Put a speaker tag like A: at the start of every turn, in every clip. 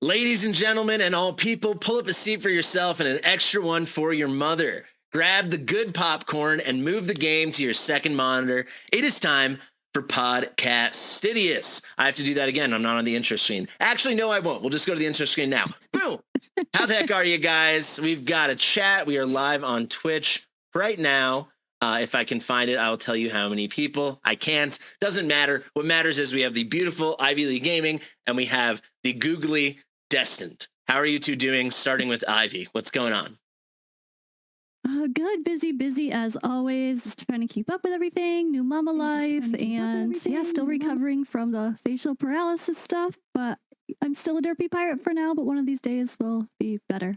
A: Ladies and gentlemen, and all people, pull up a seat for yourself and an extra one for your mother. Grab the good popcorn and move the game to your second monitor. It is time for Podcastidious. I have to do that again. I'm not on the intro screen. Actually, no, I won't. We'll just go to the intro screen now. Boom. How the heck are you guys? We've got a chat. We are live on Twitch right now. If I can find it, I'll tell you how many people. I can't. Doesn't matter. What matters is we have the beautiful Ivy League Gaming and we have the googly Destined. How are you two doing? Starting with Ivy. What's going on?
B: Good. Busy as always. Just trying to keep up with everything. New mama life. And yeah, still recovering from the facial paralysis stuff. But I'm still a derpy pirate for now. But one of these days will be better.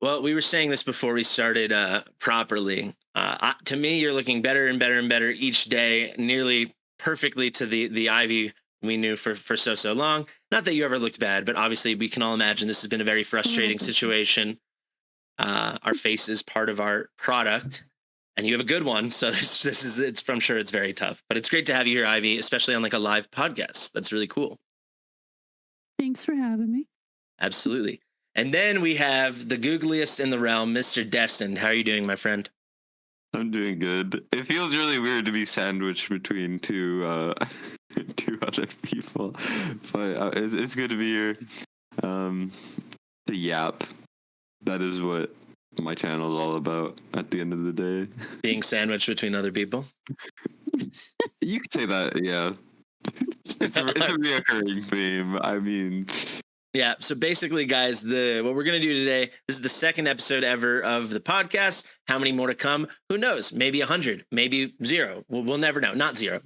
A: Well, we were saying this before we started properly. To me, you're looking better and better and better each day, nearly perfectly to the Ivy we knew for so long. Not that you ever looked bad, but obviously we can all imagine this has been a very frustrating situation. Our face is part of our product, and you have a good one. So this is I'm sure it's very tough, but it's great to have you here, Ivy, especially on like a live podcast. That's really cool.
B: Thanks for having me.
A: Absolutely. And then we have the googliest in the realm, Mr. Destined. How are you doing, my friend?
C: I'm doing good. It feels really weird to be sandwiched between two other people, but it's good to be here. The yap. That is what my channel is all about at the end of the day.
A: Being sandwiched between other people?
C: You could say that, yeah. It's a reoccurring theme. I mean...
A: Yeah, so basically, guys, what we're going to do today, this is the second episode ever of the podcast. How many more to come? Who knows? Maybe 100, maybe 0. We'll never know. Not zero,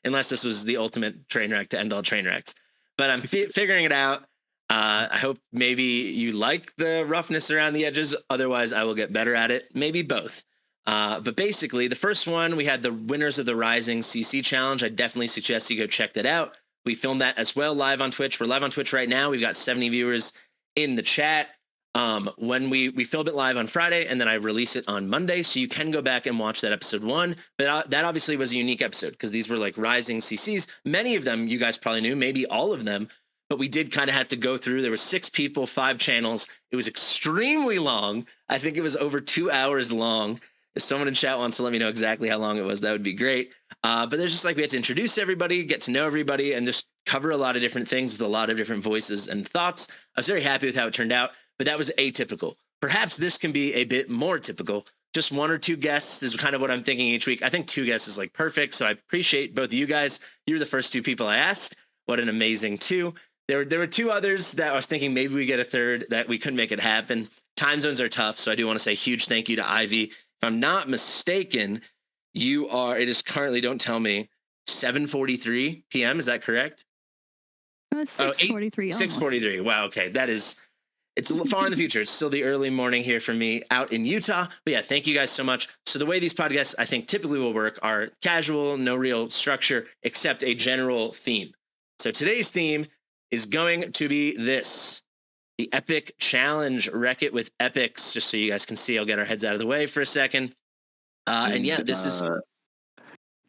A: unless this was the ultimate train wreck to end all train wrecks. But I'm figuring it out. I hope maybe you like the roughness around the edges. Otherwise, I will get better at it. Maybe both. But basically, the first one, we had the winners of the Rising CC Challenge. I definitely suggest you go check that out. We filmed that as well live on Twitch. We're live on Twitch right now. We've got 70 viewers in the chat. When we film it live on Friday, and then I release it on Monday, so you can go back and watch that episode 1. But that obviously was a unique episode because these were like Rising CCs. Many of them you guys probably knew, maybe all of them. But we did kind of have to go through. There were 6 people, 5 channels. It was extremely long. I think it was over 2 hours long. If someone in chat wants to let me know exactly how long it was, that would be great. But there's just like we had to introduce everybody, get to know everybody, and just cover a lot of different things with a lot of different voices and thoughts. I was very happy with how it turned out, but that was atypical. Perhaps this can be a bit more typical. Just 1 or 2 guests is kind of what I'm thinking each week. I think 2 guests is like perfect, so I appreciate both of you guys. You were the first 2 people I asked. What an amazing 2. There were 2 others that I was thinking maybe we get a third that we couldn't make it happen. Time zones are tough, so I do want to say huge thank you to Ivy. If I'm not mistaken, it is currently, don't tell me, 7:43 p.m. Is that correct?
B: 6:43.
A: 6:43. Wow. Okay. It's a little far in the future. It's still the early morning here for me out in Utah. But yeah, thank you guys so much. So the way these podcasts, I think, typically will work are casual, no real structure, except a general theme. So today's theme is going to be this. The Epic Challenge, Wreck It with Epics, just so you guys can see. I'll get our heads out of the way for a second. And yeah, this is...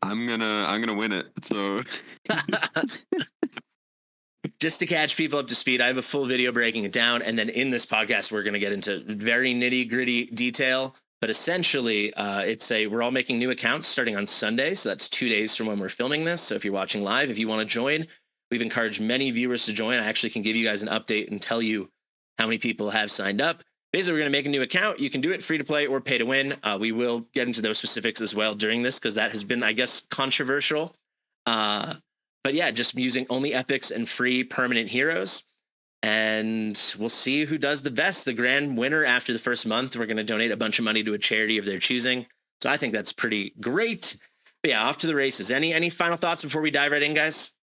C: I'm gonna win it, so...
A: Just to catch people up to speed, I have a full video breaking it down, and then in this podcast, we're going to get into very nitty-gritty detail. But essentially, we're all making new accounts starting on Sunday, so that's 2 days from when we're filming this. So if you're watching live, if you want to join, we've encouraged many viewers to join. I actually can give you guys an update and tell you how many people have signed up. Basically, we're going to make a new account. You can do it free to play or pay to win. We will get into those specifics as well during this because that has been, I guess, controversial. But yeah, just using only epics and free permanent heroes. And we'll see who does the best. The grand winner after the first month, we're going to donate a bunch of money to a charity of their choosing. So I think that's pretty great. But yeah, off to the races. Any final thoughts before we dive right in, guys?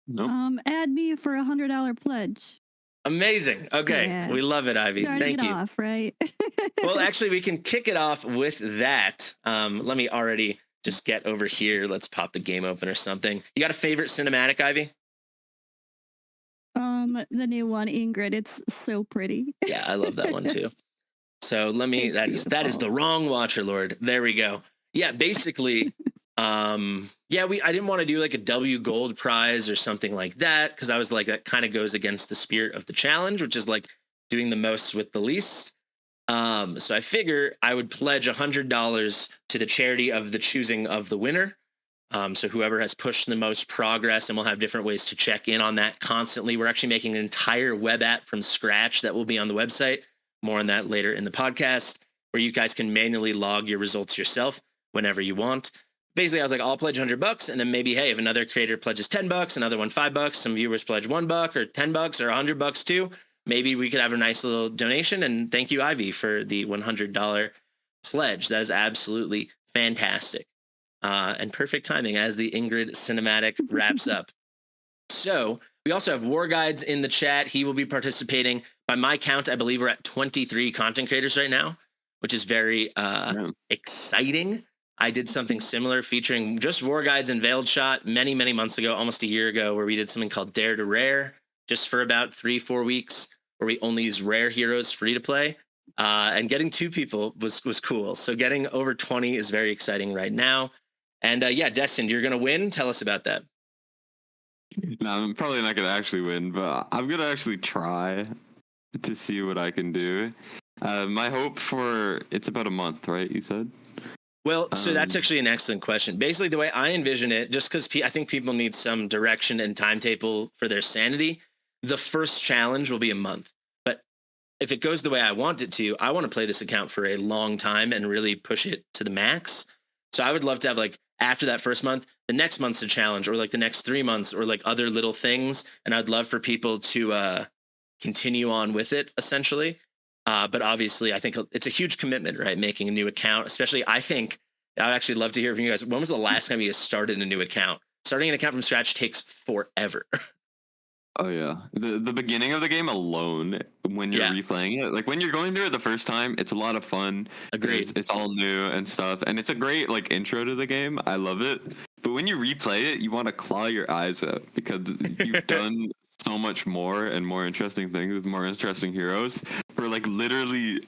C: Nope.
B: Add me for $100 pledge.
A: Amazing. Okay. Yeah. We love it, Ivy. Thank you.
B: Off, right?
A: Well, actually, we can kick it off with that. Let me already just get over here. Let's pop the game open or something. You got a favorite cinematic, Ivy?
B: The new one, Ingrid. It's so pretty.
A: Yeah, I love that one too. So that is the wrong Watcher Lord. There we go. Yeah, basically, Yeah, I didn't want to do like a W gold prize or something like that, because I was like, that kind of goes against the spirit of the challenge, which is like doing the most with the least. So I figure I would pledge $100 to the charity of the choosing of the winner. So whoever has pushed the most progress, and we'll have different ways to check in on that constantly. We're actually making an entire web app from scratch that will be on the website. More on that later in the podcast, where you guys can manually log your results yourself whenever you want. Basically, I was like, I'll pledge $100, and then maybe, hey, if another creator pledges $10, another one $5, some viewers pledge $1 or $10 or $100 too, maybe we could have a nice little donation. And thank you, Ivy, for the $100 pledge. That is absolutely fantastic. And perfect timing as the Ingrid cinematic wraps up. So we also have War Guides in the chat. He will be participating. By my count, I believe we're at 23 content creators right now, which is very exciting. I did something similar featuring just War Guides and Veiled Shot many, many months ago, almost a year ago, where we did something called Dare to Rare just for about 3-4 weeks, where we only use rare heroes free to play. And getting 2 people was cool. So getting over 20 is very exciting right now. And yeah, Destin, you're going to win. Tell us about that.
C: No, I'm probably not going to actually win, but I'm going to actually try to see what I can do. My hope for it's about a month, right? You said?
A: Well, so that's actually an excellent question. Basically, the way I envision it, just because I think people need some direction and timetable for their sanity, the first challenge will be a month. But if it goes the way I want it to, I want to play this account for a long time and really push it to the max. So I would love to have, like, after that first month, the next month's a challenge, or like the next 3 months, or like other little things. And I'd love for people to continue on with it, essentially. But obviously, I think it's a huge commitment, right? Making a new account, especially, I think I'd actually love to hear from you guys. When was the last time you guys started a new account? Starting an account from scratch takes forever.
C: Oh yeah, the beginning of the game alone, when you're replaying it, like when you're going through it the first time, it's a lot of fun.
A: Agreed.
C: It's all new and stuff, and it's a great like intro to the game. I love it. But when you replay it, you want to claw your eyes out because you've done so much more and more interesting things with more interesting heroes for like literally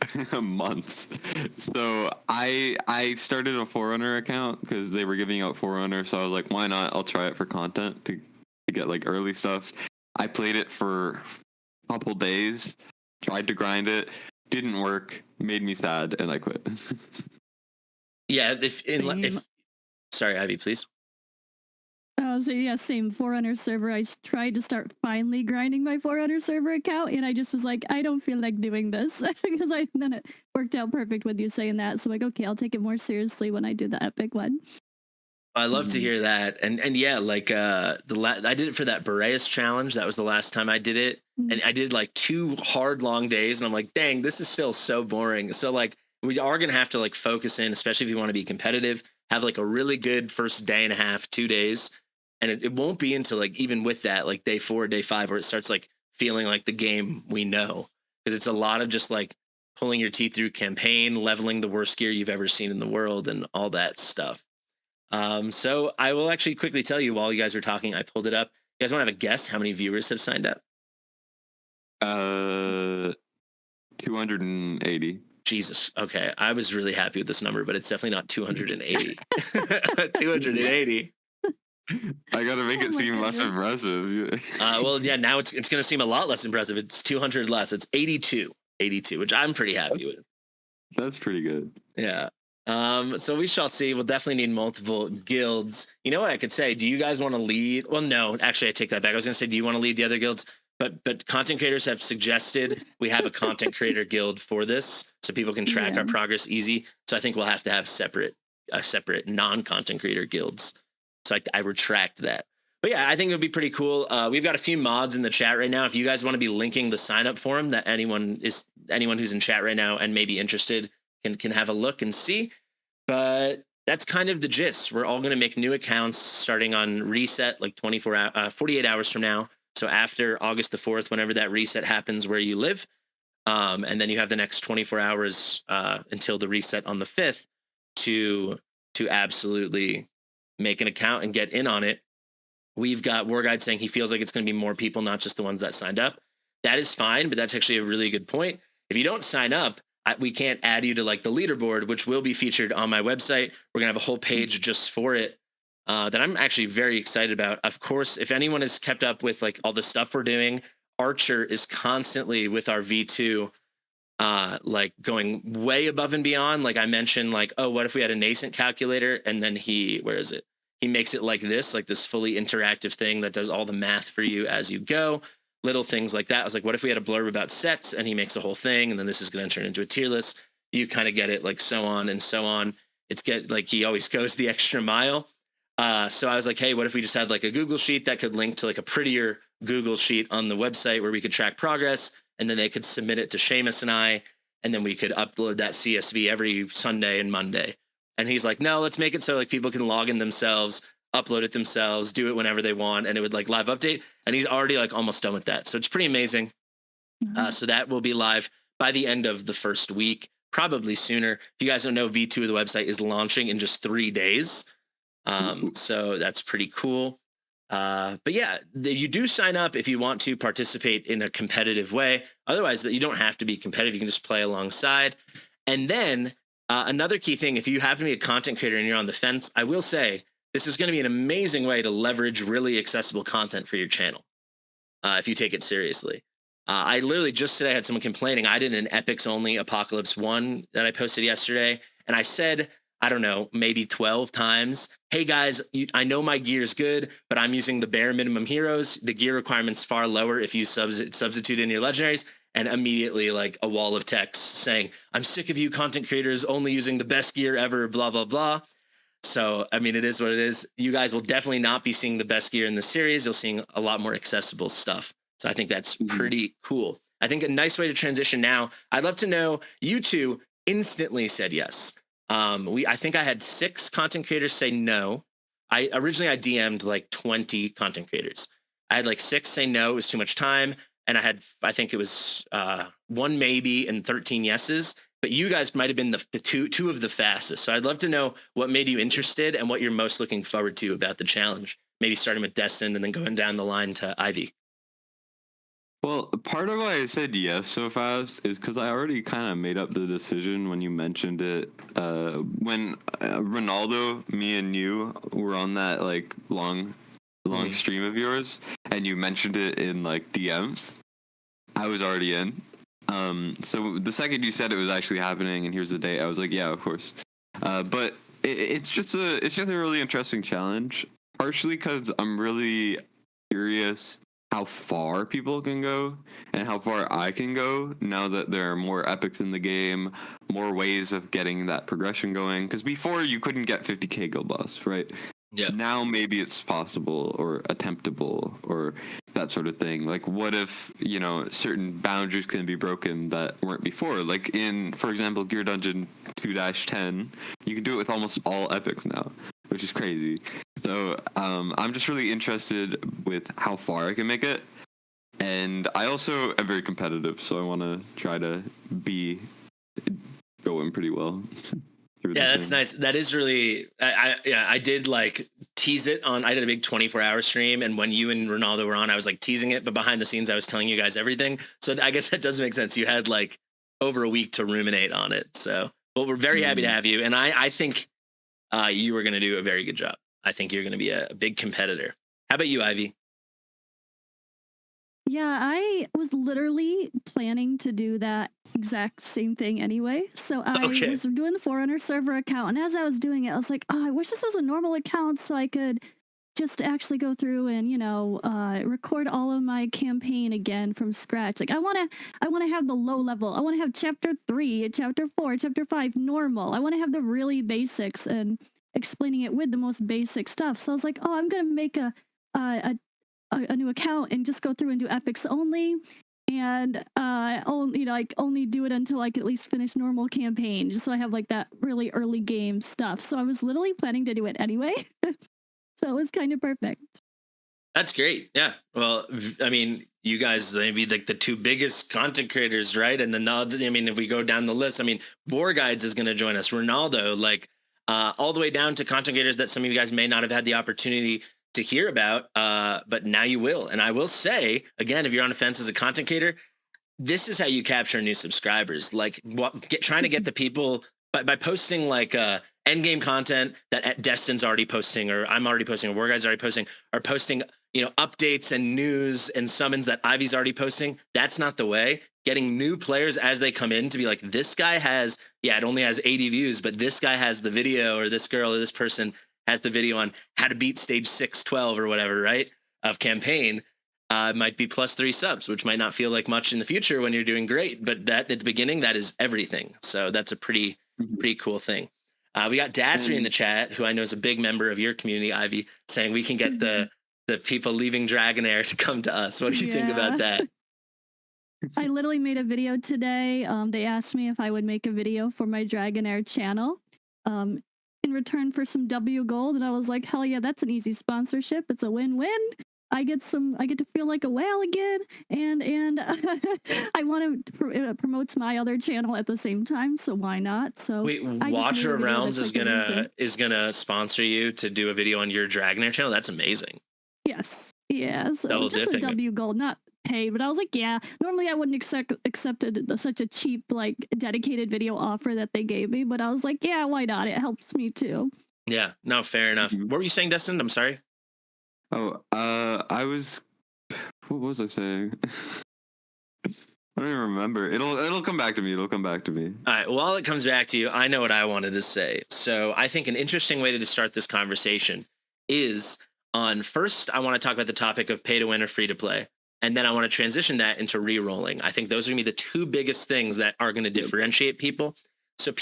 C: months. So I started a Forerunner account because they were giving out Forerunner, so I was like, why not? I'll try it for content to get like early stuff. I played it for a couple days, tried to grind it, didn't work, made me sad, and I quit.
A: Yeah, if sorry, Ivy, please.
B: So yeah, same Forerunner server. I tried to start finally grinding my Forerunner server account, and I just was like, I don't feel like doing this because then it worked out perfect with you saying that. So like, okay, I'll take it more seriously when I do the epic one.
A: I love to hear that, and yeah, like I did it for that Boreas challenge. That was the last time I did it, and I did like 2 hard long days, and I'm like, dang, this is still so boring. So like, we are gonna have to like focus in, especially if you want to be competitive. Have like a really good first day and a half, 2 days, and it won't be until like even with that like day 4, day 5 where it starts like feeling like the game we know, because it's a lot of just like pulling your teeth through campaign, leveling the worst gear you've ever seen in the world, and all that stuff. So I will actually quickly tell you while you guys were talking, I pulled it up. You guys want to have a guess how many viewers have signed up?
C: 280.
A: Jesus. Okay. I was really happy with this number, but it's definitely not 280. 280.
C: I gotta make it seem less impressive.
A: Well, yeah, now it's going to seem a lot less impressive. It's 200 less. It's 82, which I'm pretty happy with.
C: That's pretty good.
A: Yeah. So we shall see. We'll definitely need multiple guilds. You know what I could say? Do you guys want to lead? Well, no, actually, I take that back. I was going to say, do you want to lead the other guilds? But content creators have suggested we have a content creator guild for this, so people can track our progress easy. So I think we'll have to have separate non-content creator guilds. So I retract that. But yeah, I think it would be pretty cool. We've got a few mods in the chat right now. If you guys want to be linking the sign up form, that anyone who's in chat right now and maybe interested can have a look and see. But that's kind of the gist. We're all going to make new accounts starting on reset like 48 hours from now. So after August the 4th, whenever that reset happens where you live, and then you have the next 24 hours until the reset on the 5th to absolutely make an account and get in on it. We've got War Guide saying he feels like it's going to be more people, not just the ones that signed up. That is fine, but that's actually a really good point. If you don't sign up, we can't add you to like the leaderboard, which will be featured on my website. We're gonna have a whole page just for it, that I'm actually very excited about. Of course, if anyone has kept up with like all the stuff we're doing, Archer is constantly with our V2, like going way above and beyond. Like I mentioned, like, oh, what if we had a nascent calculator? And then where is it? He makes it like this fully interactive thing that does all the math for you as you go. Little things like that. I was like, what if we had a blurb about sets? And he makes a whole thing, and then this is going to turn into a tier list. You kind of get it, like so on and so on. He always goes the extra mile. So I was like, hey, what if we just had like a Google sheet that could link to like a prettier Google sheet on the website where we could track progress, and then they could submit it to Seamus and I, and then we could upload that CSV every Sunday and Monday. And he's like, no, let's make it so like people can log in themselves, upload it themselves, do it whenever they want, and it would like live update. And he's already like almost done with that. So it's pretty amazing. So that will be live by the end of the first week, probably sooner. If you guys don't know, V2 of the website is launching in just 3 days. So that's pretty cool. But yeah, you do sign up if you want to participate in a competitive way. Otherwise, that you don't have to be competitive. You can just play alongside. And then another key thing, if you happen to be a content creator and you're on the fence, I will say this is going to be an amazing way to leverage really accessible content for your channel if you take it seriously. I literally just today had someone complaining. I did an Epics only Apocalypse 1 that I posted yesterday, and I said, I don't know, maybe 12 times, hey guys, I know my gear is good, but I'm using the bare minimum heroes. The gear requirement's far lower if you substitute in your legendaries. And immediately like a wall of text saying, I'm sick of you content creators only using the best gear ever, blah, blah, blah. So, I mean, it is what it is. You guys will definitely not be seeing the best gear in the series. You'll seeing a lot more accessible stuff. So I think that's pretty cool. I think a nice way to transition now, I'd love to know, you two instantly said yes. I think I had 6 content creators say no. I DM'd like 20 content creators. I had like 6 say no, it was too much time. And I think it was 1 maybe and 13 yeses. But you guys might have been the two of the fastest. So I'd love to know what made you interested and what you're most looking forward to about the challenge. Maybe starting with Destin and then going down the line to Ivy.
C: Well, part of why I said yes so fast is because I already kind of made up the decision when you mentioned it. When Ronaldo, me and you were on that like long stream of yours, and you mentioned it in like DMs, I was already in. So the second you said it was actually happening, and here's the date, I was like, yeah, of course. But it's just a really interesting challenge, partially because I'm really curious how far people can go and how far I can go now that there are more epics in the game, more ways of getting that progression going. Because before you couldn't get 50k gold boss, right? Yeah. Now maybe it's possible or attemptable or that sort of thing. Like, what if, certain boundaries can be broken that weren't before? Like in, for example, Gear Dungeon 2-10, you can do it with almost all epics now, which is crazy. So I'm just really interested with how far I can make it. And I also am very competitive, so I want to try to be going pretty well.
A: Yeah, that's nice. That is really, I did like tease it on, I did a big 24-hour stream, and when you and Ronaldo were on, I was like teasing it, but behind the scenes, I was telling you guys everything. So I guess that does make sense. You had like over a week to ruminate on it. So, well, we're very happy to have you. And I think you were going to do a very good job. I think you're going to be a big competitor. How about you, Ivy?
B: Yeah, I was literally planning to do that exact same thing anyway. So I was doing the Forerunner server account, and as I was doing it, I was like, oh, I wish this was a normal account so I could just actually go through and, record all of my campaign again from scratch. Like I want to have the low level. I want to have chapter 3, chapter 4, chapter 5 normal. I want to have the really basics and explaining it with the most basic stuff. So I was like, oh, I'm going to make a new account and just go through and do epics only, and only do it until I could at least finish normal campaign, just so I have like that really early game stuff. So I was literally planning to do it anyway. So it was kind of perfect.
A: That's great. Yeah. Well, I mean, you guys maybe like the 2 biggest content creators, right? And then if we go down the list, I mean, Boar Guides is going to join us. Ronaldo, like all the way down to content creators that some of you guys may not have had the opportunity to hear about, but now you will. And I will say, again, if you're on the fence as a content creator, this is how you capture new subscribers. Like trying to get the people, by posting like end game content that Destin's already posting, or I'm already posting, or War Guy's already posting, or posting, you know, updates and news and summons that Ivy's already posting. That's not the way. Getting new players as they come in to be like, this guy has, it only has 80 views, but this guy has the video, or this girl or this person has the video on how to beat stage 612 or whatever, right, of campaign. Might be +3 subs, which might not feel like much in the future when you're doing great, but that at the beginning, that is everything. So that's a pretty cool thing. We got Dassery in the chat, who I know is a big member of your community, Ivy, saying we can get the people leaving Dragonair to come to us. What do you think about that?
B: I literally made a video today. They asked me if I would make a video for my Dragonair channel in return for some W gold, and I was like, hell yeah, that's an easy sponsorship. It's a win-win. I get to feel like a whale again, and I want to promote my other channel at the same time, so why not? So
A: wait, Watcher of Realms is gonna sponsor you to do a video on your Dragonair channel. That's amazing.
B: Yes, so
A: Double
B: just
A: dipping.
B: a W gold, not paid, but I was like, yeah. Normally I wouldn't accepted such a cheap, like, dedicated video offer that they gave me, but I was like, yeah, why not? It helps me too.
A: Yeah, no, fair enough. What were you saying, Destin? I'm sorry.
C: Oh, what was I saying? I don't even remember. It'll come back to me. It'll come back to me.
A: All right. While it comes back to you, I know what I wanted to say. So I think an interesting way to start this conversation is first, I want to talk about the topic of pay to win or free to play. And then I want to transition that into re-rolling. I think those are going to be the two biggest things that are going to differentiate people. So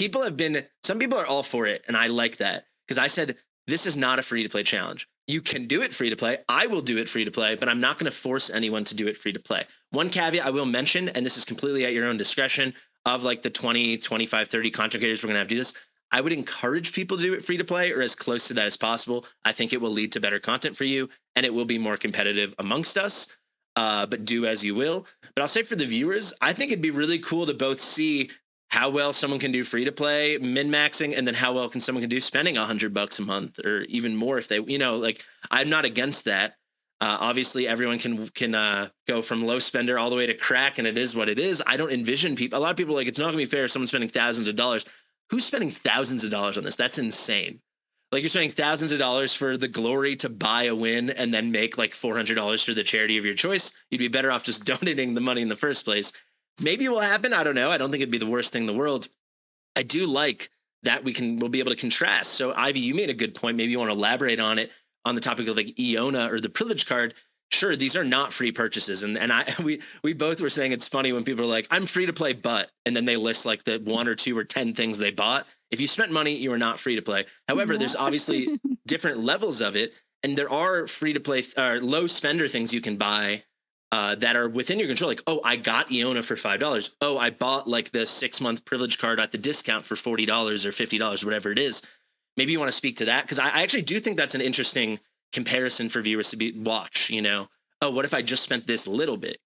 A: some people are all for it. And I like that, because I said, this is not a free to play challenge. You can do it free to play. I will do it free to play, but I'm not going to force anyone to do it free to play. One caveat I will mention, and this is completely at your own discretion, of like the 20, 25, 30 content creators we're going to have to do this, I would encourage people to do it free to play or as close to that as possible. I think it will lead to better content for you, and it will be more competitive amongst us. But do as you will. But I'll say for the viewers, I think it'd be really cool to both see how well someone can do free to play, min-maxing, and then how well someone can do spending $100 a month or even more if they, like, I'm not against that. Obviously, everyone can go from low spender all the way to crack, and it is what it is. I don't envision people. A lot of people are like, it's not going to be fair if someone's spending thousands of dollars. Who's spending thousands of dollars on this? That's insane. Like, you're spending thousands of dollars for the glory to buy a win and then make like $400 for the charity of your choice. You'd be better off just donating the money in the first place. Maybe it will happen. I don't know. I don't think it'd be the worst thing in the world. I do like that we'll be able to contrast. So Ivy, you made a good point. Maybe you want to elaborate on it on the topic of like Iona or the privilege card. Sure, these are not free purchases. And we both were saying it's funny when people are like, I'm free to play, but, and then they list like the 1 or 2 or 10 things they bought. If you spent money, you are not free to play. However, there's obviously different levels of it. And there are free to play or low spender things you can buy that are within your control. Like, oh, I got Iona for $5. Oh, I bought like the 6-month privilege card at the discount for $40 or $50, whatever it is. Maybe you want to speak to that, because I actually do think that's an interesting comparison for viewers to watch, oh, what if I just spent this little bit,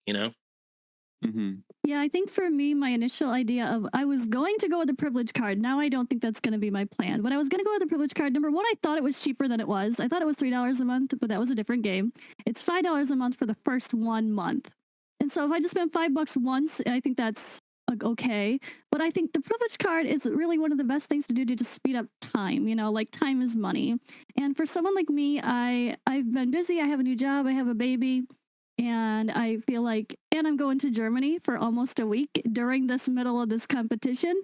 C: Mm-hmm.
B: Yeah, I think for me, my initial idea of I was going to go with the privilege card. Now I don't think that's going to be my plan. But I was going to go with the privilege card. Number one, I thought it was cheaper than it was. I thought it was $3 a month, but that was a different game. It's $5 a month for the first 1 month. And so if I just spent $5 once, I think that's okay. But I think the privilege card is really one of the best things to do to just speed up time. Like, time is money. And for someone like me, I've been busy. I have a new job. I have a baby. And I feel like, and I'm going to Germany for almost a week during this middle of this competition.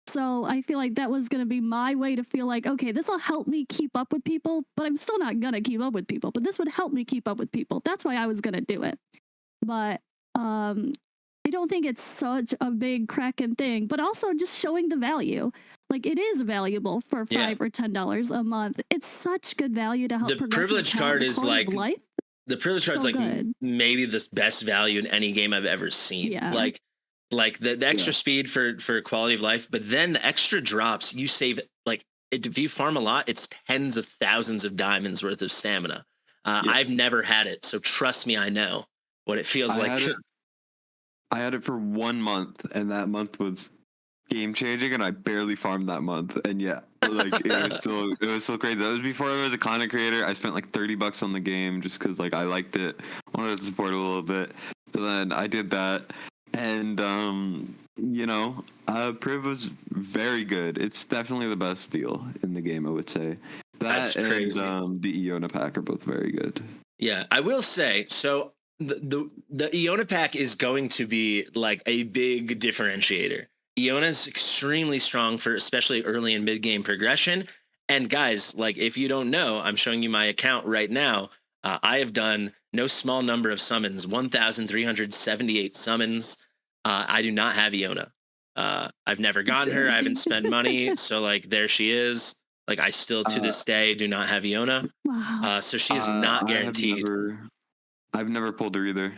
B: So I feel like that was going to be my way to feel like, okay, this will help me keep up with people, but I'm still not going to keep up with people, but this would help me keep up with people. That's why I was going to do it. But I don't think it's such a big cracking thing, but also just showing the value. Like, it is valuable for $5 or $10 a month. It's such good value to help
A: the privilege card is like
B: life.
A: The privilege card's like
B: good.
A: Maybe the best value in any game I've ever seen.
B: Yeah.
A: Like the extra speed for quality of life, but then the extra drops, you save, like, if you farm a lot, it's tens of thousands of diamonds worth of stamina. I've never had it, so trust me, I know what it feels like.
C: I had it for 1 month, and that month was game changing, and I barely farmed that month. And like, it was still crazy. That was before I was a content creator. I spent like $30 on the game just because, like, I liked it, wanted to support it a little bit. So then I did that, and Priv was very good. It's definitely the best deal in the game, I would say.
A: That's crazy.
C: And the Iona pack are both very good.
A: Yeah, I will say, so the Iona pack is going to be like a big differentiator. Iona's extremely strong for especially early and mid game progression. And guys, like if you don't know, I'm showing you my account right now. I have done no small number of summons, 1,378 summons. I do not have Iona. I've never gotten her. I haven't spent money. So like there she is. Like I still to this day do not have Iona.
B: Wow.
A: So she is not guaranteed.
C: I've never pulled her either.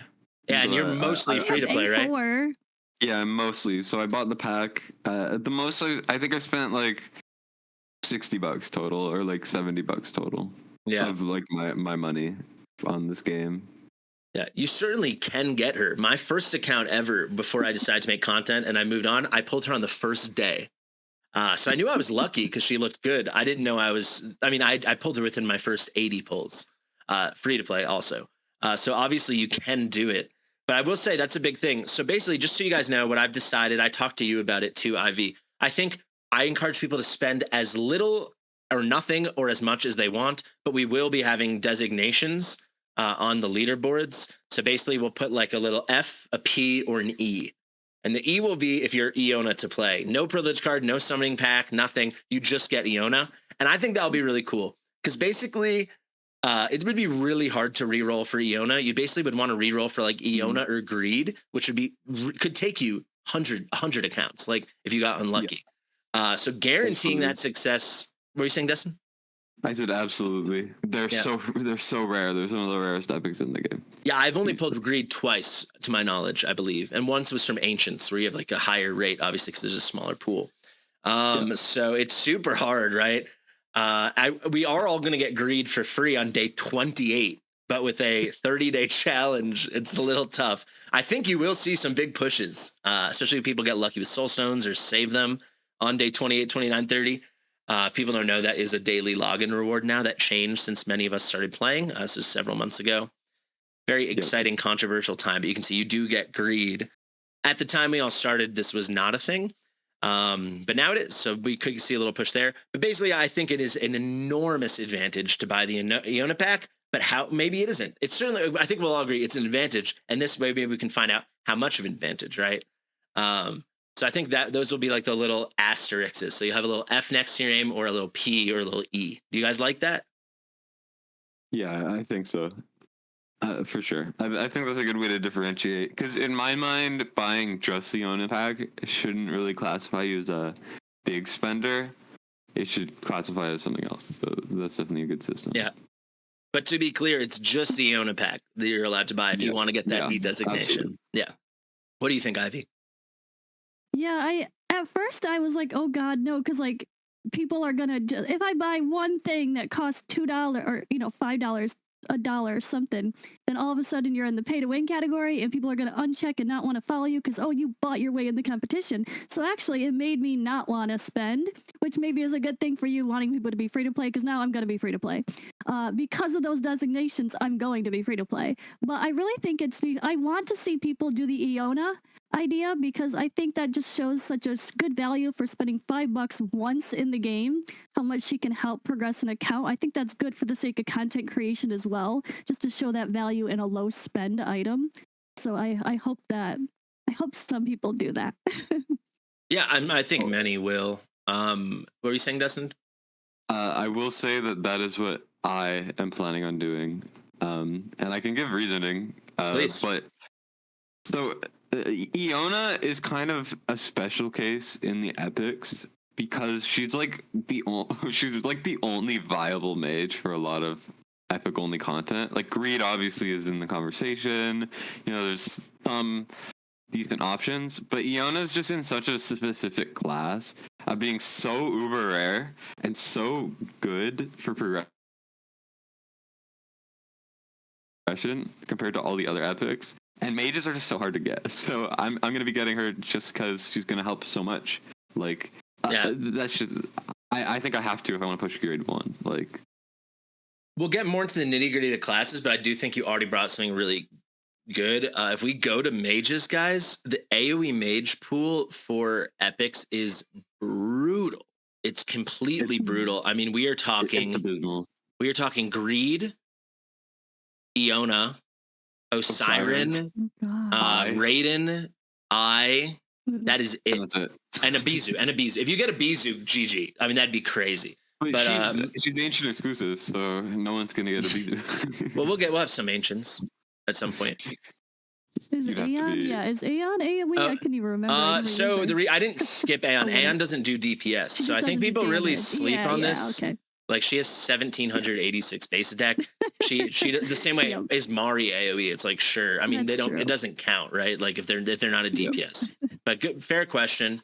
A: Yeah, and you're mostly free to play, right?
B: A4.
C: Yeah, mostly. So I bought the pack. At the most, I think I spent like $60 total, or like $70 total.
A: Yeah,
C: of like my money on this game.
A: Yeah, you certainly can get her. My first account ever, before I decided to make content and I moved on, I pulled her on the first day. So I knew I was lucky because she looked good. I didn't know I pulled her within my first 80 pulls, free to play also. So obviously you can do it. But I will say that's a big thing. So basically, just so you guys know what I've decided, I talked to you about it too, Ivy. I think I encourage people to spend as little or nothing or as much as they want, but we will be having designations on the leaderboards. So basically we'll put like a little F, a P, or an E. And the E will be if you're Iona to play. No privilege card, no summoning pack, nothing. You just get Iona. And I think that'll be really cool because basically it would be really hard to reroll for Iona. You basically would want to reroll for like Iona or Greed, which could take you 100 accounts, like if you got unlucky. Yeah. So guaranteeing that success. What were you saying, Dustin?
C: I said absolutely. They're so rare. They're some of the rarest epics in the game.
A: Yeah, I've only pulled Greed twice, to my knowledge, I believe, and once was from Ancients, where you have like a higher rate, obviously, because there's a smaller pool. So it's super hard, right? We are all going to get Greed for free on day 28, but with a 30-day challenge, it's a little tough. I think you will see some big pushes, especially if people get lucky with Soul Stones or save them on day 28, 29, 30. People don't know that is a daily login reward now. That changed since many of us started playing. This was several months ago. Very exciting, controversial time. But you can see you do get Greed. At the time we all started, this was not a thing. But now it is. So we could see a little push there. But basically, I think it is an enormous advantage to buy the Iona pack. But maybe it isn't. It's certainly, I think we'll all agree it's an advantage. And this way, maybe we can find out how much of an advantage, right? So I think that those will be like the little asterisks. So you have a little F next to your name or a little P or a little E. Do you guys like that?
C: Yeah, I think so. For sure. I think that's a good way to differentiate. Because in my mind, buying just the Iona pack shouldn't really classify you as a big spender. It should classify as something else. So that's definitely a good system.
A: Yeah. But to be clear, it's just the Iona pack that you're allowed to buy if you want to get that E designation. Absolutely. Yeah. What do you think, Ivy?
B: Yeah, at first I was like, oh God, no, because like people are gonna if I buy one thing that costs $2 or $5, $1 something, then all of a sudden you're in the pay to win category and people are gonna uncheck and not want to follow you because you bought your way in the competition. So actually it made me not want to spend, which maybe is a good thing for you wanting people to be free to play, because now I'm gonna be free to play. Because of those designations, I'm going to be free to play. But I really think I want to see people do the Iona idea, because I think that just shows such a good value for spending $5 once in the game, how much she can help progress an account. I think that's good for the sake of content creation as well, just to show that value in a low spend item. So I hope some people do that.
A: Yeah, I think many will. What were you saying, Dustin?
C: I will say that is what I am planning on doing. And I can give reasoning.
A: Please.
C: But so Iona is kind of a special case in the epics because she's like the only viable mage for a lot of epic only content. Like Greed obviously is in the conversation. There's some decent options, but Iona is just in such a specific class of being so uber rare and so good for progression compared to all the other epics. And mages are just so hard to get. So I'm going to be getting her just because she's going to help so much. Like, that's just, I think I have to if I want to push grade 1. Like,
A: we'll get more into the nitty gritty of the classes, but I do think you already brought something really good. If we go to mages, guys, the AoE mage pool for epics is brutal. It's completely brutal. I mean,
C: It's abysmal.
A: we are talking Greed, Iona, Osiren,
B: Oh, God.
C: Eye.
A: Raiden, that is it.
C: And that's it.
A: And a Bizu. If you get a Bizu, GG. I mean, that'd be crazy.
C: But
A: But
C: she's ancient exclusive, so no one's gonna get a Bizu.
A: well, we'll have some ancients at some point.
B: Is
C: You'd have to
B: Aeon?
C: be-
B: Yeah, is Aeon AoE? I couldn't even remember. I never
A: So
B: used it.
A: I didn't skip Aeon.
B: Oh, yeah.
A: Aeon doesn't do DPS,
B: She
A: so I
B: just
A: think
B: doesn't do
A: people really
B: damage.
A: sleep on this.
B: Okay.
A: Like she has 1786 base attack. She the same way
B: Yep.
A: as Mari AoE. It's like sure. I mean
B: That's
A: they don't.
B: true.
A: It doesn't count, right? Like if they're not a
B: Yep.
A: DPS. But good, fair question.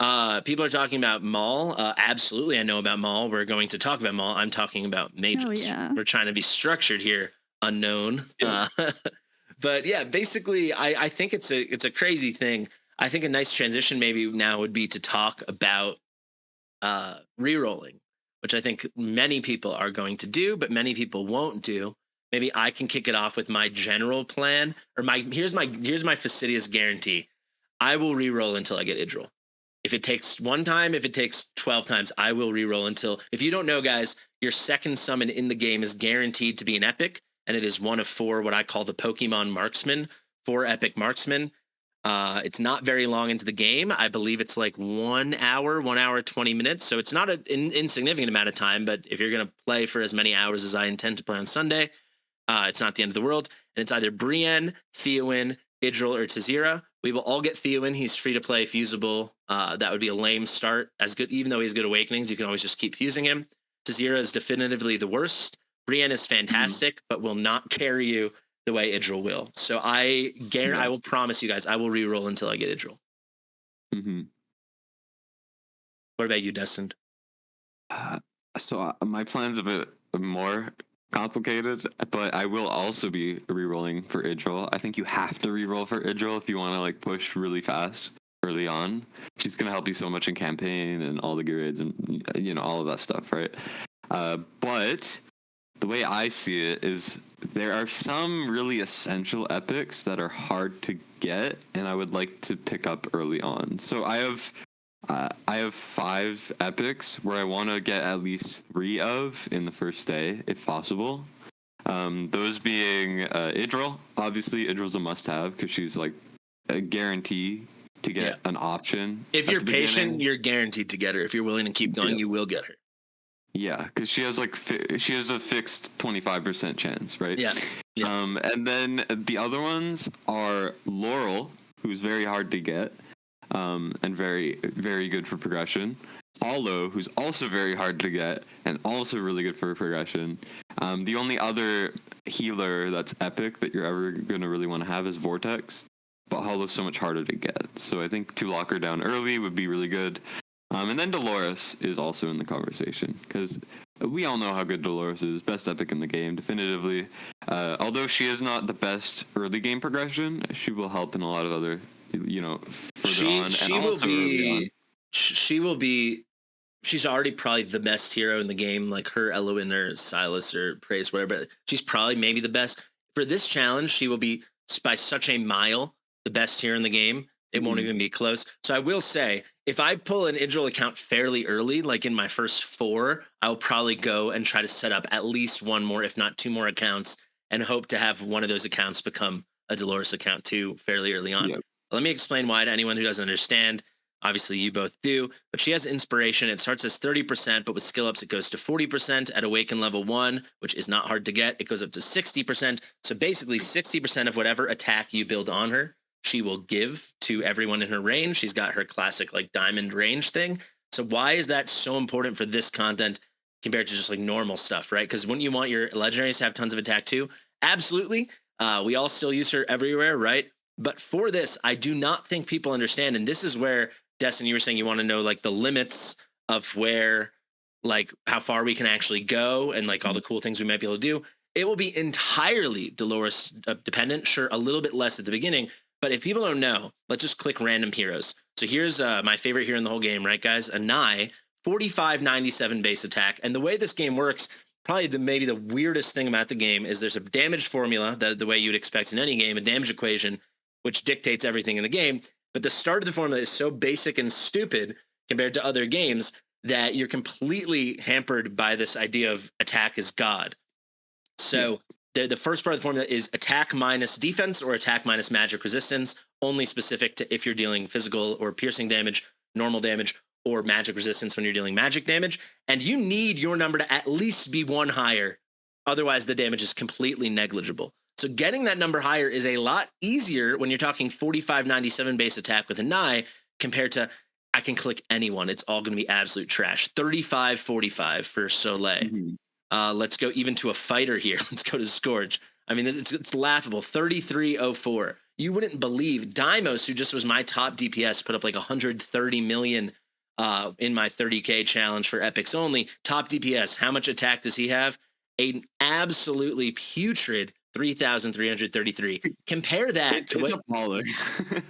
A: People are talking about Maul. Absolutely, I know about Maul. We're going to talk about Maul. I'm talking about mages.
B: yeah.
A: We're trying to be structured here. Unknown.
C: Yeah.
A: But yeah, basically, I think it's a crazy thing. I think a nice transition maybe now would be to talk about re-rolling, which I think many people are going to do, but many people won't do. Maybe I can kick it off with my general plan, or here's my fastidious guarantee. I will re-roll until I get Idril. If it takes one time, if it takes 12 times, I will re-roll until. If you don't know, guys, your second summon in the game is guaranteed to be an epic, and it is one of 4 what I call the Pokemon marksman, 4 epic marksmen. It's not very long into the game. I believe it's like 1 hour 20 minutes. So it's not an insignificant amount of time. But if you're going to play for as many hours as I intend to play on Sunday, it's not the end of the world. And it's either Brienne, Theowen, Idril, or Tazira. We will all get Theowen. He's free to play, fusible. That would be a lame start. As good, even though he has good awakenings, you can always just keep fusing him. Tazira is definitively the worst. Brienne is fantastic, but will not carry you the way Idril will. So I will promise you guys, I will re-roll until I get Idril.
C: Mm-hmm.
A: What about you, Destin?
C: So my plan's a bit more complicated, but I will also be re-rolling for Idril. I think you have to re-roll for Idril if you want to like push really fast early on. She's gonna help you so much in campaign and all the grades and all of that stuff, right? But the way I see it is there are some really essential epics that are hard to get, and I would like to pick up early on. So I have 5 epics where I want to get at least 3 of in the first day, if possible. Those being Idril. Obviously, Idril's a must-have because she's like a guarantee to get an option.
A: If you're patient, you're guaranteed to get her. If you're willing to keep going, you will get her.
C: Yeah, because she has a fixed 25% chance, right?
A: Yeah.
C: And then the other ones are Laurel, who's very hard to get, and very, very good for progression. Hollow, who's also very hard to get, and also really good for progression. The only other healer that's epic that you're ever going to really want to have is Vortex, but Hollow's so much harder to get. So I think to lock her down early would be really good. And then Dolores is also in the conversation because we all know how good Dolores is. Best epic in the game, definitively. Although she is not the best early game progression, she will help in a lot of other, further on.
A: She will be. She's already probably the best hero in the game. Like her Eloin or Silas or Praise, whatever. She's probably maybe the best for this challenge. She will be by such a mile the best hero in the game. It won't even be close. So I will say, if I pull an Idril account fairly early, like in my first 4, I'll probably go and try to set up at least 1 more, if not 2 more accounts, and hope to have one of those accounts become a Dolores account too fairly early on.
C: Yep.
A: Let me explain why to anyone who doesn't understand. Obviously, you both do, but she has inspiration. It starts as 30%, but with skill ups, it goes to 40% at Awaken level 1, which is not hard to get. It goes up to 60%. So basically, 60% of whatever attack you build on her, she will give to everyone in her range. She's got her classic like diamond range thing. So why is that so important for this content compared to just like normal stuff, right? Because wouldn't you want your legendaries to have tons of attack too? Absolutely. We all still use her everywhere, right? But for this, I do not think people understand. And this is where, Destin, you were saying you want to know like the limits of where, like how far we can actually go and like all the cool things we might be able to do. It will be entirely Dolores dependent. Sure, a little bit less at the beginning. But if people don't know, let's just click random heroes. So here's my favorite hero in the whole game, right, guys? Anai, 4597 base attack. And the way this game works, probably maybe the weirdest thing about the game is there's a damage formula, the way you'd expect in any game, a damage equation, which dictates everything in the game. But the start of the formula is so basic and stupid compared to other games that you're completely hampered by this idea of attack is God. So the first part of the formula is attack minus defense or attack minus magic resistance, only specific to if you're dealing physical or piercing damage, normal damage, or magic resistance when you're dealing magic damage. And you need your number to at least be one higher. Otherwise, the damage is completely negligible. So getting that number higher is a lot easier when you're talking 4597 base attack with a Nai compared to I can click anyone. It's all going to be absolute trash. 3545 for Soleil.
C: Mm-hmm.
A: Let's go even to a fighter here. Let's go to Scourge. I mean, it's laughable. 3304. You wouldn't believe Deimos, who just was my top DPS, put up like 130 million in my 30K challenge for epics only. Top DPS. How much attack does he have? An absolutely putrid 3,333. Compare that to what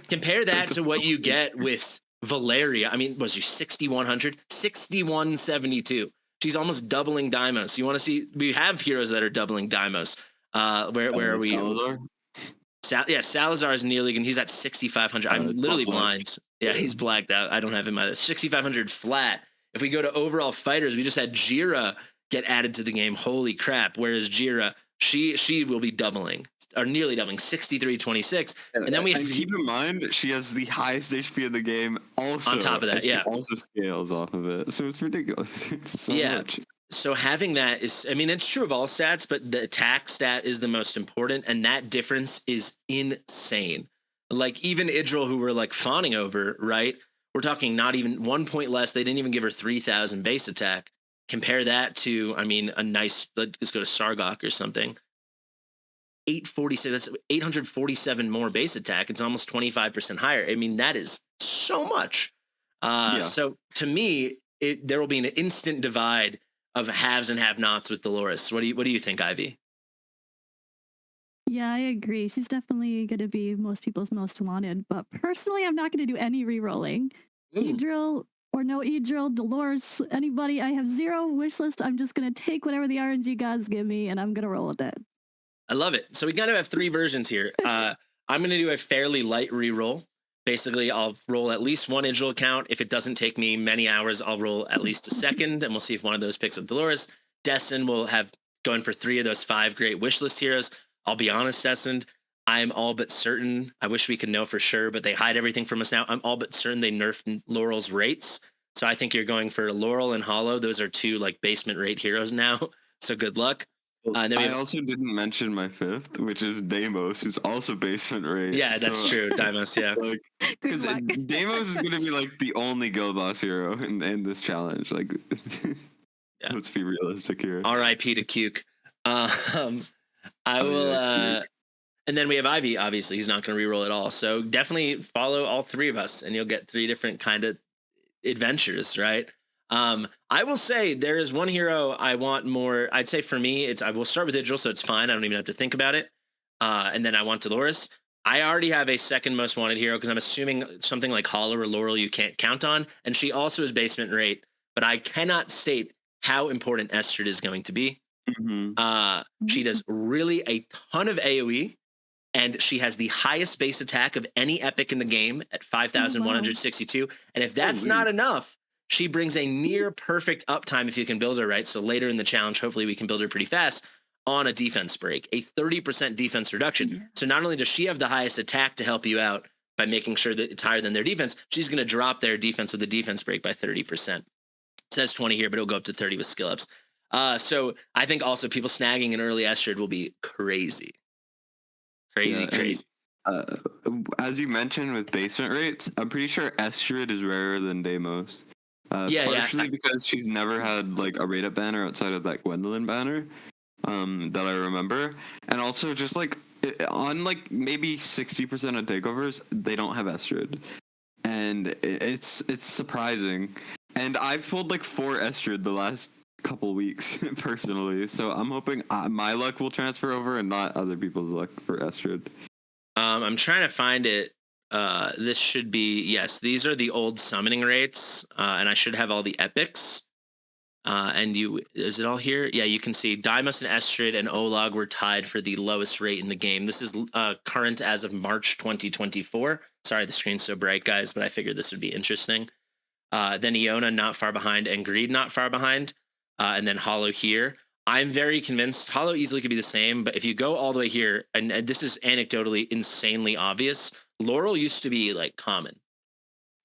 A: compare that to what you get with Valeria. I mean, was she 6,100? 6,172. She's almost doubling Deimos. You want to see? We have heroes that are doubling Deimos. Where are we?
C: Salazar?
A: Salazar is nearly. He's at 6,500. I'm literally blind. Yeah, he's blacked out. I don't have him either. 6,500 flat. If we go to overall fighters, we just had Jira get added to the game. Holy crap! Whereas Jira, she will be doubling or nearly doubling, 6,326. And then we have
C: keep in mind she has the highest HP in the game. Also,
A: on top of that, yeah,
C: also scales off of it, so it's ridiculous. It's so much.
A: So having that is, I mean, it's true of all stats, but the attack stat is the most important, and that difference is insane. Like even Idril, who we're like fawning over, right? We're talking not even 1 point less. They didn't even give her 3,000 base attack. Compare that to, I mean, a nice, let's go to Sargok or something. 847, that's 847 more base attack. It's almost 25% higher. I mean, that is so much. So to me, there will be an instant divide of haves and have-nots with Dolores. What do you think, Ivy?
B: Yeah, I agree. She's definitely going to be most people's most wanted. But personally, I'm not going to do any re-rolling. Idril or no Idril, Dolores, anybody. I have zero wish list. I'm just going to take whatever the RNG gods give me, and I'm going to roll with it.
A: I love it. So we kind of have three versions here. I'm going to do a fairly light re-roll. Basically, I'll roll at least one Idril account. If it doesn't take me many hours, I'll roll at least a second, and we'll see if one of those picks up Dolores. Destin will have going for 3 of those 5 great wish list heroes. I'll be honest, Destin, I'm all but certain. I wish we could know for sure, but they hide everything from us now. I'm all but certain they nerfed Laurel's rates. So I think you're going for Laurel and Hollow. Those are 2 like basement rate heroes now. So good luck.
C: And then I also didn't mention my 5th, which is Deimos, who's also basement rate.
A: Yeah, that's true. Deimos, yeah.
C: Because Deimos is going to be like the only guild boss hero in this challenge. Like, let's be realistic here.
A: R.I.P. to Cuke. I will. And then we have Ivy. Obviously, he's not going to reroll at all. So definitely follow all 3 of us, and you'll get 3 different kind of adventures, right? I will say there is one hero I want more. I'd say for me, I will start with Idril, so it's fine. I don't even have to think about it. And then I want Dolores. I already have a second most wanted hero because I'm assuming something like Hollow or Laurel you can't count on, and she also is basement rate. But I cannot state how important Estrid is going to be. She does really a ton of AoE, and she has the highest base attack of any epic in the game at 5,162. And if that's not enough, she brings a near perfect uptime if you can build her right. So later in the challenge, hopefully we can build her pretty fast on a defense break, a 30% defense reduction. Yeah. So not only does she have the highest attack to help you out by making sure that it's higher than their defense, she's going to drop their defense with the defense break by 30%. It says 20 here, but it'll go up to 30 with skill ups. So I think also people snagging an early Estrid will be crazy. Crazy.
C: As you mentioned with basement rates, I'm pretty sure Estrid is rarer than Deimos. Partially because she's never had like a rate up banner outside of that Gwendolyn banner that I remember, and also just like on like maybe 60% of takeovers they don't have Estrid, and it's surprising. And I've pulled like 4 Estrid the last couple weeks personally, so I'm hoping my luck will transfer over and not other people's luck for Estrid.
A: I'm trying to find it. This should be, yes, these are the old summoning rates, and I should have all the epics. And is it all here? Yeah, you can see Deimos and Estrid and Olag were tied for the lowest rate in the game. This is current as of March 2024. Sorry, the screen's so bright, guys, but I figured this would be interesting. Then Iona not far behind, and Greed not far behind, and then Hollow here. I'm very convinced Hollow easily could be the same, but if you go all the way here, and this is anecdotally insanely obvious, Laurel used to be like common.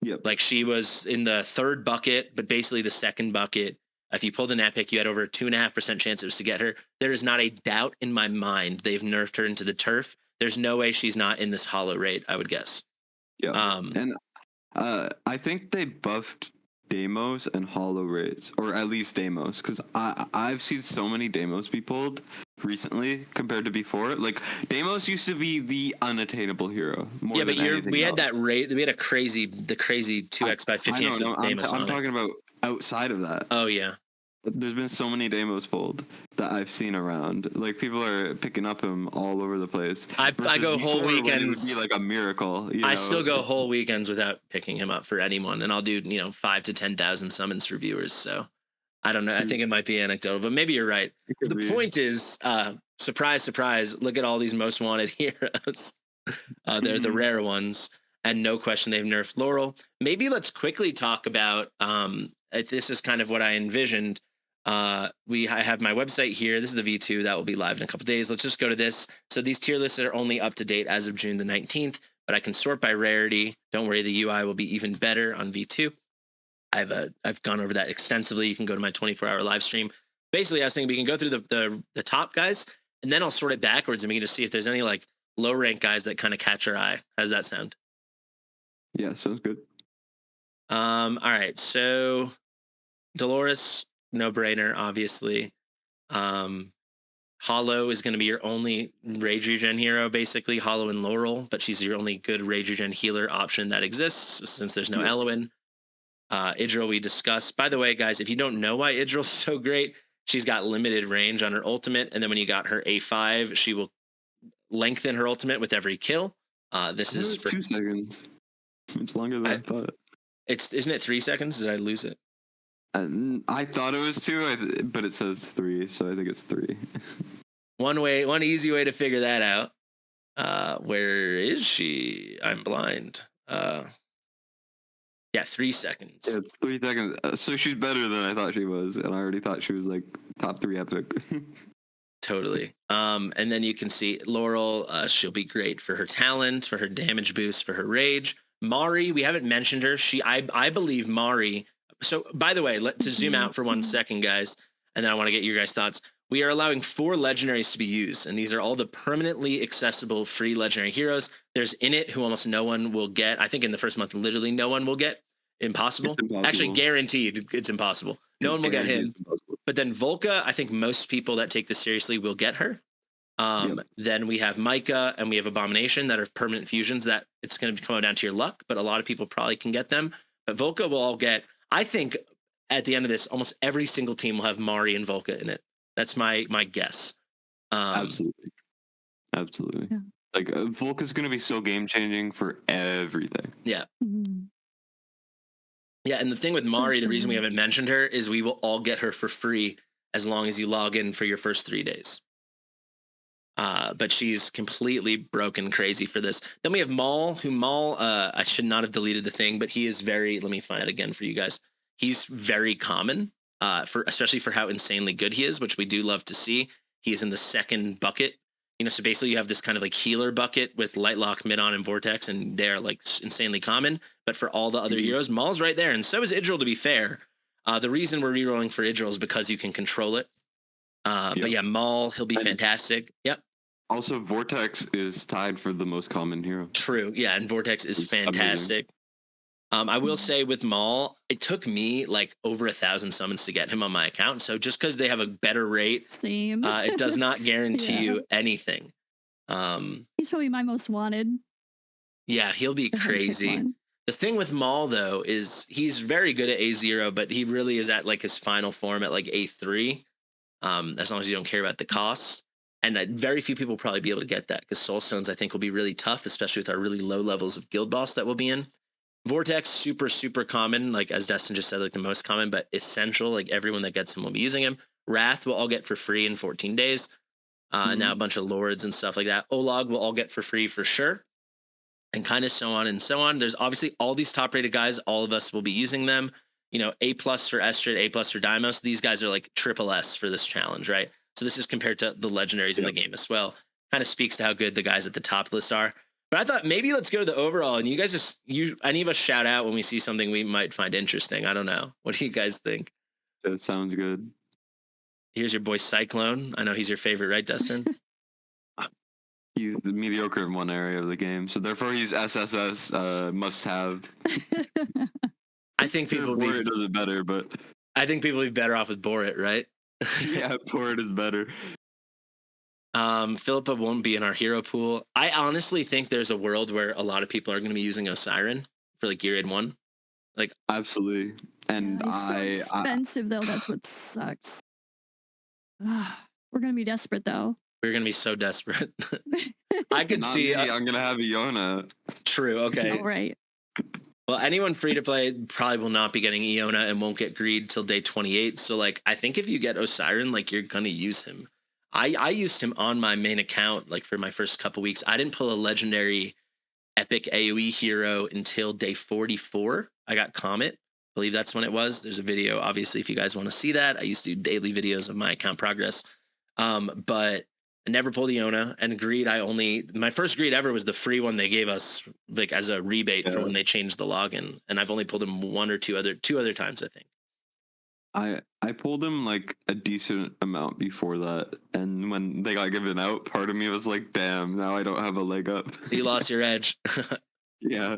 C: Yep.
A: Like she was in the third bucket, but basically the second bucket. If you pulled an epic, you had over a 2.5% chance it was to get her. There is not a doubt in my mind they've nerfed her into the turf. There's no way she's not in this Hollow raid, I would guess.
C: Yeah. And I think they buffed Deimos and Hollow raids, or at least Deimos, because I've seen so many Deimos be pulled recently compared to before. Like Deimos used to be the unattainable hero.
A: Yeah, but we had that rate. We had the crazy 2x by 15.
C: I'm talking about outside of that.
A: Oh yeah.
C: There's been so many Deimos pulled that I've seen around. Like people are picking up him all over the place.
A: I go whole weekends.
C: It would be like a miracle.
A: I still go whole weekends without picking him up for anyone, and I'll do 5 to 10,000 summons for viewers. So I don't know. I think it might be anecdotal, but maybe you're right. The point is, surprise, surprise. Look at all these most wanted heroes. They're the rare ones, and no question they've nerfed Laurel. Maybe let's quickly talk about. This is kind of what I envisioned. I have my website here. This is the V2 that will be live in a couple days. Let's just go to this. So these tier lists are only up to date as of June the 19th, but I can sort by rarity. Don't worry, the UI will be even better on V2. I've gone over that extensively. You can go to my 24-hour live stream. Basically, I was thinking we can go through the top guys, and then I'll sort it backwards, and we can just see if there's any like low rank guys that kind of catch our eye. How does that sound?
C: Yeah, sounds good.
A: All right, so Dolores, no brainer, obviously. Hollow is going to be your only rage regen hero, basically. Hollow and Laurel, but she's your only good rage regen healer option that exists since there's no Elowen. Idril we discussed. By the way, guys, if you don't know why Idril's so great, she's got limited range on her ultimate, and then when you got her A5, she will lengthen her ultimate with every kill. This is
C: 2 seconds. It's longer than I thought.
A: Isn't it 3 seconds? Did I lose it?
C: I thought it was 2, but it says 3, so I think it's 3.
A: One easy way to figure that out. Where is she? I'm blind. Yeah, 3 seconds.
C: Yeah, it's 3 seconds. So she's better than I thought she was, and I already thought she was like top 3 epic.
A: Totally. And then you can see Laurel. She'll be great for her talent, for her damage boost, for her rage. Mari, we haven't mentioned her. I believe Mari. So, by the way, to zoom out for 1 second, guys, and then I want to get your guys' thoughts. We are allowing 4 legendaries to be used, and these are all the permanently accessible free legendary heroes. There's Init, who almost no one will get. I think in the first month, literally no one will get. Impossible. Actually, guaranteed, it's impossible. No one will get him. But then Volca, I think most people that take this seriously will get her. Then we have Micah and we have Abomination that are permanent fusions that it's going to come down to your luck, but a lot of people probably can get them. But Volca will all get. I think at the end of this, almost every single team will have Mari and Volca in it. That's my guess.
C: Absolutely. Yeah. Like Volca's going to be so game changing for everything.
A: Yeah. Yeah, and the thing with Mari, the reason we haven't mentioned her is we will all get her for free as long as you log in for your first 3 days. But she's completely broken crazy for this. Then we have Maul, I should not have deleted the thing, but he is very, let me find it again for you guys. He's very common, especially for how insanely good he is, which we do love to see. He is in the second bucket. So basically you have this kind of like healer bucket with Lightlock, Mid-On, and Vortex, and they're like insanely common. But for all the other heroes, Maul's right there, and so is Idril, to be fair. The reason we're rerolling for Idril is because you can control it. But yeah, Maul, he'll be fantastic. Yep.
C: Also, Vortex is tied for the most common hero.
A: True. Yeah, and Vortex is fantastic. I will say with Maul, it took me like over 1,000 summons to get him on my account. So just because they have a better rate, it does not guarantee you anything.
B: He's probably my most wanted.
A: Yeah, he'll be crazy. The thing with Maul, though, is he's very good at A0, but he really is at like his final form at like A3, as long as you don't care about the cost. And very few people will probably be able to get that because Soul Stones, I think, will be really tough, especially with our really low levels of Guild Boss that we'll be in. Vortex, super common, like as Destin just said, like the most common, but essential. Like everyone that gets him will be using him. Wrath will all get for free in 14 days. And now a bunch of lords and stuff like that. Olag will all get for free for sure. And kind of so on and so on. There's obviously all these top rated guys. All of us will be using them. You know, A+ for Estrid, A+ for Deimos. These guys are like triple S for this challenge, right? So this is compared to the legendaries in the game as well. Kind of speaks to how good the guys at the top list are. But I thought maybe let's go to the overall, and you guys just any of us shout out when we see something we might find interesting. I don't know. What do you guys think?
C: That sounds good.
A: Here's your boy Cyclone. I know he's your favorite, right, Dustin?
C: He's mediocre in one area of the game, so therefore he's SSS must have.
A: I think people
C: Borit does it better, but
A: I think people would be better off with Borit, right?
C: yeah, Borit is better.
A: Philippa won't be in our hero pool. I honestly think there's a world where a lot of people are going to be using Osiren for like Gear 1. Like
C: absolutely, and
B: yeah, he's so expensive though. That's what sucks. We're gonna be desperate though.
A: We're gonna be so desperate. I could see.
C: I'm gonna have Iona.
A: True. Okay.
B: All right.
A: Well, anyone free to play probably will not be getting Iona and won't get Greed till day 28. So, like, I think if you get Osiren, like, you're gonna use him. I used him on my main account, like, for my first couple weeks. I didn't pull a legendary epic AoE hero until day 44. I got Comet. I believe that's when it was. There's a video, obviously, if you guys want to see that. I used to do daily videos of my account progress. But I never pulled Iona, and Greed, my first Greed ever was the free one they gave us, like as a rebate for when they changed the login, and I've only pulled him two other times, I think.
C: I pulled him like a decent amount before that, and when they got given out, part of me was like, damn, now I don't have a leg up.
A: You lost your edge.
C: Yeah.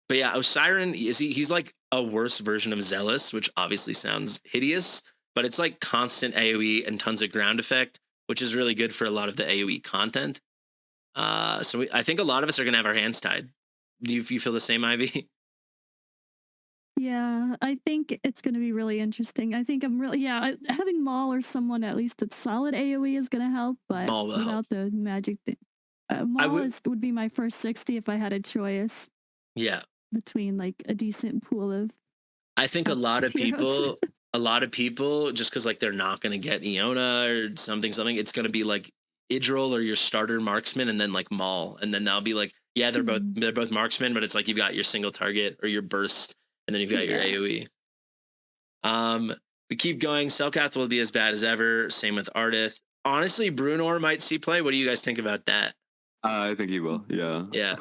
A: But yeah, Osiren, he's like a worse version of Zealous, which obviously sounds hideous, but it's like constant AoE and tons of ground effect, which is really good for a lot of the AoE content. So I think a lot of us are going to have our hands tied. Do you feel the same, Ivy?
B: Yeah, I think it's going to be really interesting. I think having Maul or someone at least that's solid AoE is going to help, but without the magic thing. Maul would be my first 60 if I had a choice.
A: Yeah.
B: Between like a decent pool of.
A: I think a lot of people, just because like they're not going to get Iona or something, it's going to be like Idril or your starter marksman, and then like Maul, and then they'll be like, yeah, they're both marksmen, but it's like you've got your single target or your burst, and then you've got your AoE. We keep going. Selkath will be as bad as ever. Same with Ardith. Honestly, Brunor might see play. What do you guys think about that?
C: I think he will. Yeah.
A: Yeah.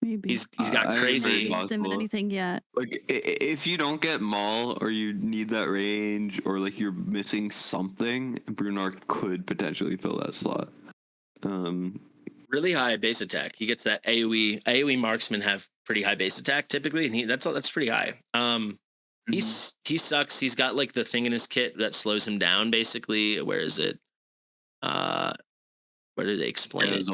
B: Maybe
A: he's got crazy.
B: I haven't him in anything yet.
C: Like if you don't get Maul or you need that range or like you're missing something, Brunor could potentially fill that slot.
A: Really high base attack. He gets that AoE. AoE marksmen have pretty high base attack typically, and that's pretty high. He sucks. He's got like the thing in his kit that slows him down. Basically, where is it? Where do they explain it?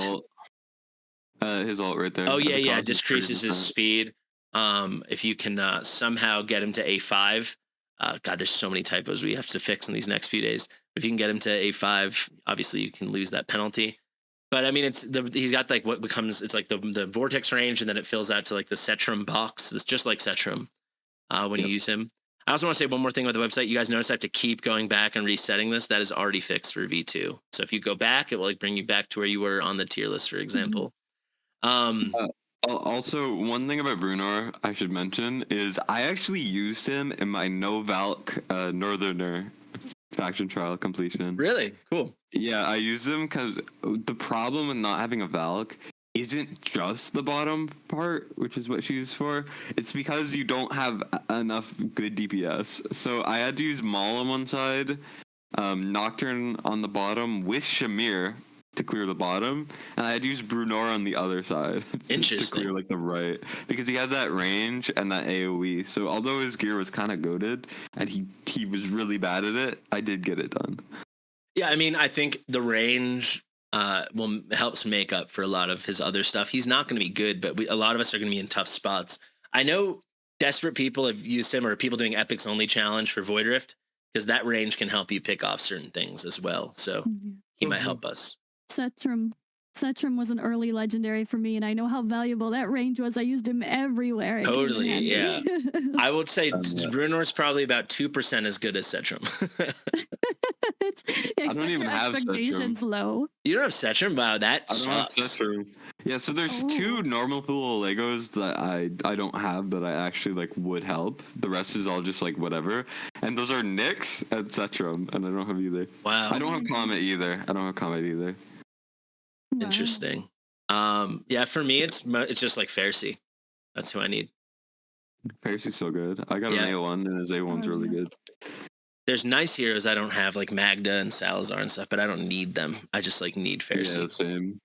C: His ult right there.
A: Oh yeah, decreases his speed. If you can somehow get him to A5, God, there's so many typos we have to fix in these next few days. If you can get him to A5, obviously you can lose that penalty. But I mean, he's got like it's like the vortex range, and then it fills out to like the Cetrum box. It's just like Cetrum when you use him. I also want to say one more thing about the website. You guys notice I have to keep going back and resetting this. That is already fixed for V2. So if you go back, it will like bring you back to where you were on the tier list, for example.
C: Also, one thing about Brunor I should mention is I actually used him in my No Valk Northerner faction trial completion.
A: Really? Cool.
C: Yeah, I used him because the problem with not having a Valk isn't just the bottom part, which is what she used for. It's because you don't have enough good DPS. So I had to use Maul on one side, Nocturne on the bottom with Shamir to clear the bottom, and I had to use Brunor on the other side to clear like the right, because he had that range and that AoE. So although his gear was kind of goated and he was really bad at it, I did get it done.
A: Yeah, I mean, I think the range helps make up for a lot of his other stuff. He's not going to be good, but a lot of us are going to be in tough spots. I know desperate people have used him, or people doing Epics Only Challenge for Void Rift, because that range can help you pick off certain things as well. So he might help us.
B: Cetrum Setram was an early legendary for me, and I know how valuable that range was. I used him everywhere. It came in
A: Totally, yeah.
B: handy.
A: I would say
C: Yeah.
A: Ruinor's probably about 2% as good as Setram.
C: I don't even have
B: expectations low.
A: You don't have Setram? Wow, that
C: I don't have
A: sucks.
C: Setram. Yeah, so there's two normal pool Legos that I don't have that I actually like would help. The rest is all just like whatever. And those are Nyx and Setram, and I don't have either.
A: Wow.
C: I don't have Comet either.
B: Wow.
A: Interesting. Yeah, for me, it's just like Pharisee. That's who I need.
C: Pharisee's so good. I got an A1, and his A1's really good.
A: There's nice heroes I don't have, like Magda and Salazar and stuff, but I don't need them. I just like need Pharisee.
C: Yeah, same.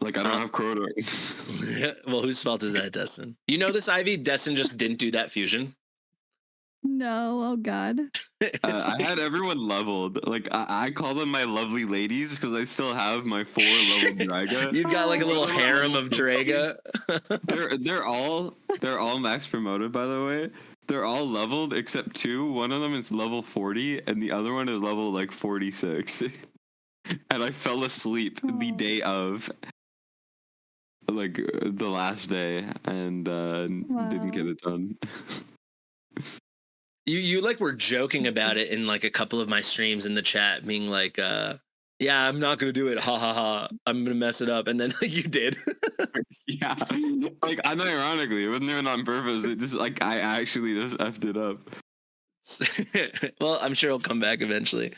C: Like I don't have Crowdor.
A: Well, whose fault is that, Destin? You know this, Ivy? Destin just didn't do that fusion.
B: No, oh god.
C: I had everyone leveled. Like I call them my lovely ladies because I still have my 4 level Draga.
A: You've got like a little harem of Draga.
C: they're all max promoted, by the way. They're all leveled except 2. One of them is level 40 and the other one is level like 46. And I fell asleep the day of, like the last day, and didn't get it done.
A: You like were joking about it in like a couple of my streams in the chat, being like, yeah, I'm not gonna do it, ha ha ha, I'm gonna mess it up, and then like you did.
C: Yeah, like unironically, it wasn't even on purpose. It just like I actually just effed it up.
A: Well, I'm sure he'll come back eventually.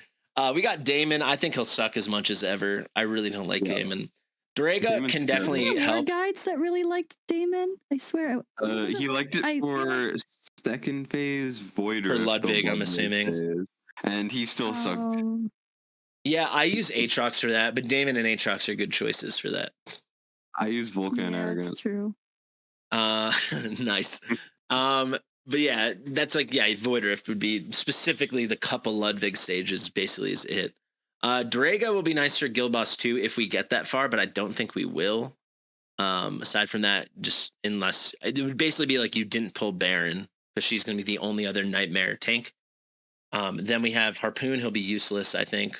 A: We got Damon. I think he'll suck as much as ever. I really don't like Damon. Draga
C: Damon's
A: can
C: good.
A: definitely
B: Wasn't there
A: help.
B: guides that really liked Damon? I swear.
C: He liked it for second phase Void
A: For
C: Rift,
A: Ludwig,
C: the
A: I'm assuming.
C: phase. And he still sucked.
A: Yeah, I use Aatrox for that, but Damon and Aatrox are good choices for that.
C: I use Vulcan
B: yeah,
C: Arrogance.
B: that's true.
A: Nice. But yeah, that's like, yeah, Void Rift would be specifically the couple Ludwig stages basically is it. Draga will be nice for Guild Boss 2 if we get that far, but I don't think we will. Aside from that, just unless it would basically be like you didn't pull Baron because she's going to be the only other Nightmare tank. Then we have Harpoon. He'll be useless, I think.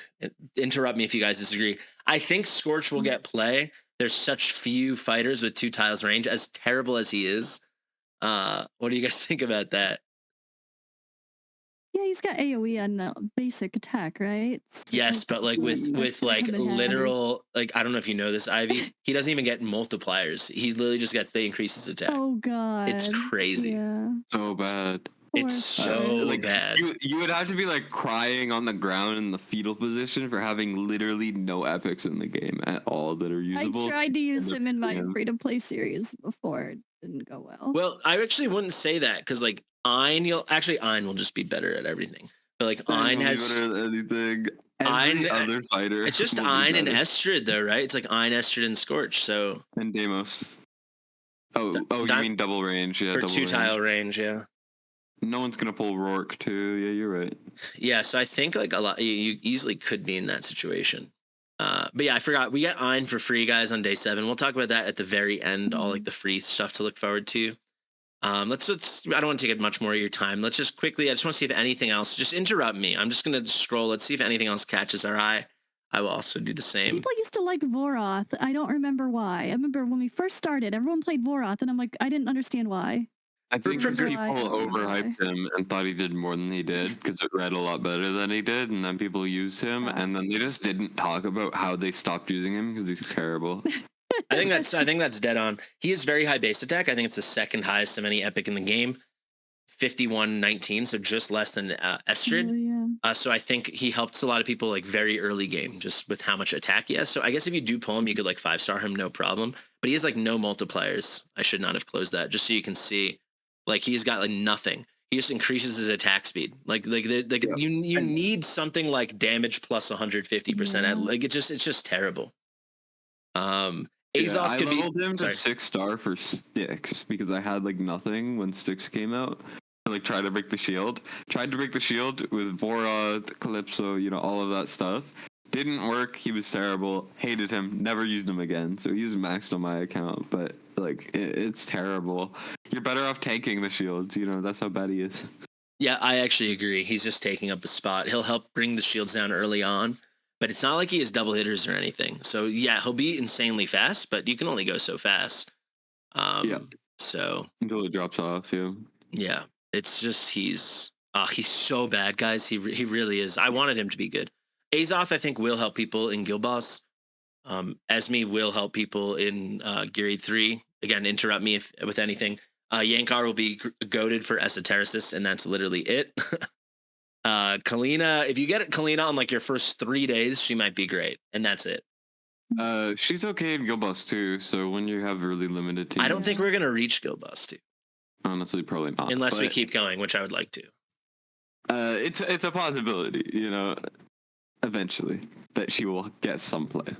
A: Interrupt me if you guys disagree. I think Scorch will get play. There's such few fighters with 2 tiles range, as terrible as he is. What do you guys think about that?
B: Yeah, he's got AoE on basic attack, right? So
A: Yes, but like with like literal, like I don't know if you know this, Ivy. He doesn't even get multipliers. He literally just gets the increases attack.
B: Oh god,
A: it's crazy.
B: Yeah.
C: So bad.
A: It's so bad.
C: You would have to be like crying on the ground in the fetal position for having literally no epics in the game at all that are usable.
B: I tried to use him in my free-to-play series before. It didn't go well.
A: Well, I actually wouldn't say that because like Ein will just be better at everything. But like Ein has
C: anything.
A: Ein,
C: other fighter.
A: It's just Ein and Estrid though, right? It's like Ein, Estrid, and Scorch. So
C: and Deimos. Oh, you mean double range? Yeah,
A: or
C: double
A: 2 tile range. Yeah.
C: No one's gonna pull Rourke too. Yeah, you're right.
A: Yeah, so I think like a lot you easily could be in that situation. But yeah, I forgot we got Ein for free, guys, on day 7. We'll talk about that at the very end. All like the free stuff to look forward to. Let's. I don't want to take up much more of your time. Let's just quickly. I just want to see if anything else. Just interrupt me. I'm just gonna scroll. Let's see if anything else catches our eye. I will also do the same.
B: People used to like Voroth. I don't remember why. I remember when we first started, everyone played Voroth, and I'm like, I didn't understand why.
C: I think people overhyped him and thought he did more than he did because it read a lot better than he did, and then people used him, and then they just didn't talk about how they stopped using him because he's terrible.
A: I think that's dead on. He is very high base attack. I think it's the second highest of any epic in the game. 51-19, so just less than Estrid.
B: Oh, yeah.
A: So I think he helps a lot of people like very early game just with how much attack he has. So I guess if you do pull him, you could like 5-star him, no problem. But he has like no multipliers. I should not have closed that, just so you can see. Like he's got like nothing. He just increases his attack speed. You need something like damage plus 150%. Like it's just terrible. Azoth
C: I
A: could
C: leveled
A: be
C: him to 6-star for Styx because I had like nothing when Styx came out. I like tried to break the shield with Voroth, Calypso, all of that stuff. Didn't work. He was terrible. Hated him. Never used him again. So he's maxed on my account, but like it's terrible. You're better off tanking the shields. That's how bad he is.
A: Yeah, I actually agree. He's just taking up a spot. He'll help bring the shields down early on, but it's not like he has double hitters or anything. So yeah, he'll be insanely fast, but you can only go so fast.
C: Yeah.
A: So
C: Until it drops off, yeah.
A: yeah, it's just he's so bad, guys. He really is. I wanted him to be good. Azoth, I think, will help people in Guild Boss. Esme will help people in Gear Aid 3. Again, interrupt me if with anything. Yankar will be goaded for Esotericist, and that's literally it. Kalina, if you get Kalina on like your first 3 days, she might be great, and that's it.
C: She's okay in Guild Boss too, so when you have really limited teams.
A: I don't think we're gonna reach Guild Boss 2.
C: Honestly, probably not.
A: Unless we keep going, which I would like to.
C: It's a possibility, eventually that she will get some play.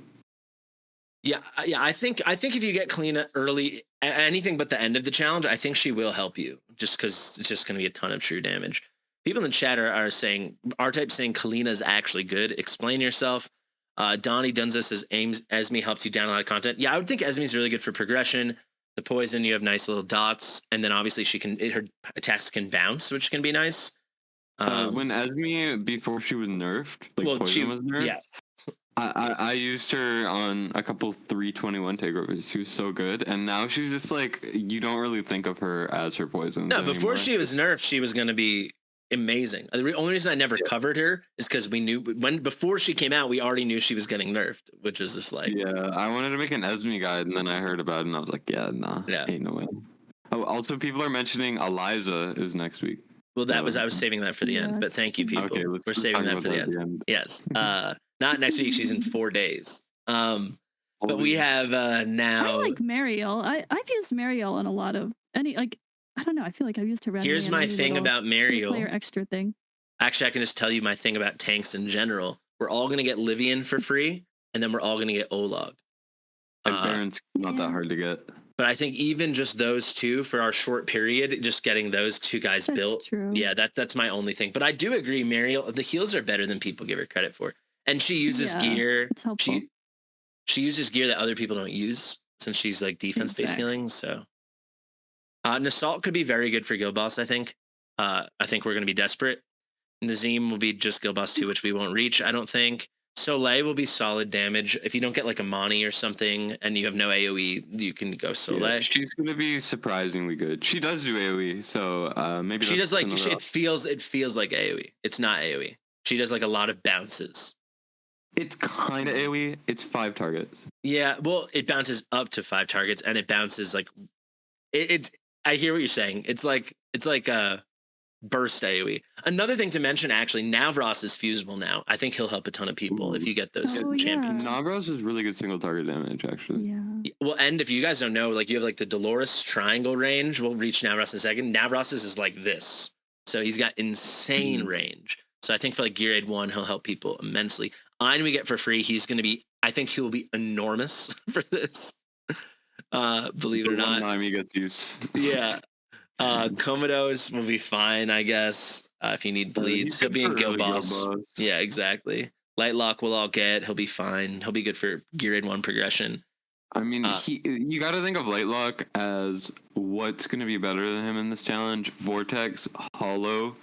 A: Yeah. I think if you get Kalina early, anything but the end of the challenge, I think she will help you. Just because it's just going to be a ton of true damage. People in the chat are saying R-Type saying Kalina is actually good. Explain yourself. Donnie Dunzo says Esme helps you down a lot of content. Yeah, I would think Esme's really good for progression. The poison, you have nice little dots, and then obviously her attacks can bounce, which can be nice.
C: When Esme, before she was nerfed, poison was nerfed.
A: Yeah.
C: I used her on a couple 321 takeovers. She was so good, and now she's just like you don't really think of her as her poison.
A: No, before she was nerfed, she was going to be amazing. The only reason I never covered her is because we knew before she came out, we already knew she was getting nerfed, which was just like
C: I wanted to make an Esme guide, and then I heard about it, and I was like, ain't no way. Oh, also, people are mentioning Eliza is next week.
A: Well, I was saving that for the end, but thank you, people.
C: Okay,
A: we're saving that for the end. Yes. Not next week. She's in 4 days. But we have now.
B: I like Mariel. I've used Mariel in a lot of I don't know. I feel like I've used her.
A: Here's my thing about Mariel.
B: Player extra thing.
A: Actually, I can just tell you my thing about tanks in general. We're all going to get Livian for free, and then we're all going to get Olog.
C: And Baron's not that hard to get.
A: But I think even just those two for our short period, just getting those two guys built.
B: True.
A: Yeah, that's my only thing. But I do agree, Mariel, the heals are better than people give her credit for. And she uses gear.
B: It's helpful.
A: She uses gear that other people don't use since she's like defense-based healing. So Nasalt could be very good for Guild Boss, I think. I think we're going to be desperate. Nazim will be just Guild Boss 2, which we won't reach, I don't think. Soleil will be solid damage. If you don't get like a Mani or something and you have no AoE, you can go Soleil.
C: Yeah, she's going to be surprisingly good. She does do AoE, so maybe
A: she does it feels like AoE. It's not AoE. She does like a lot of bounces.
C: It's kind of AoE. It's 5 targets.
A: Yeah, well, it bounces up to 5 targets, and it bounces like it's. I hear what you're saying. It's like a burst AoE. Another thing to mention, actually, Navros is fusible now. I think he'll help a ton of people if you get those champions.
C: Navros is really good single target damage, actually.
B: Yeah.
A: Well, and if you guys don't know, like you have like the Dolores triangle range. We'll reach Navros in a second. Navros is like this, so he's got insane range. So I think for like Gear Aid 1, he'll help people immensely. Ein we get for free. He's going to be, I think he will be enormous for this. Believe it or not.
C: One time he gets used.
A: Yeah. Commodores will be fine, I guess. If you need bleeds, he'll be in Guild Boss. Yeah, exactly. Lightlock we'll all get. He'll be fine. He'll be good for Gear Aid 1 progression.
C: I mean, you got to think of Lightlock as what's going to be better than him in this challenge. Vortex, Hollow,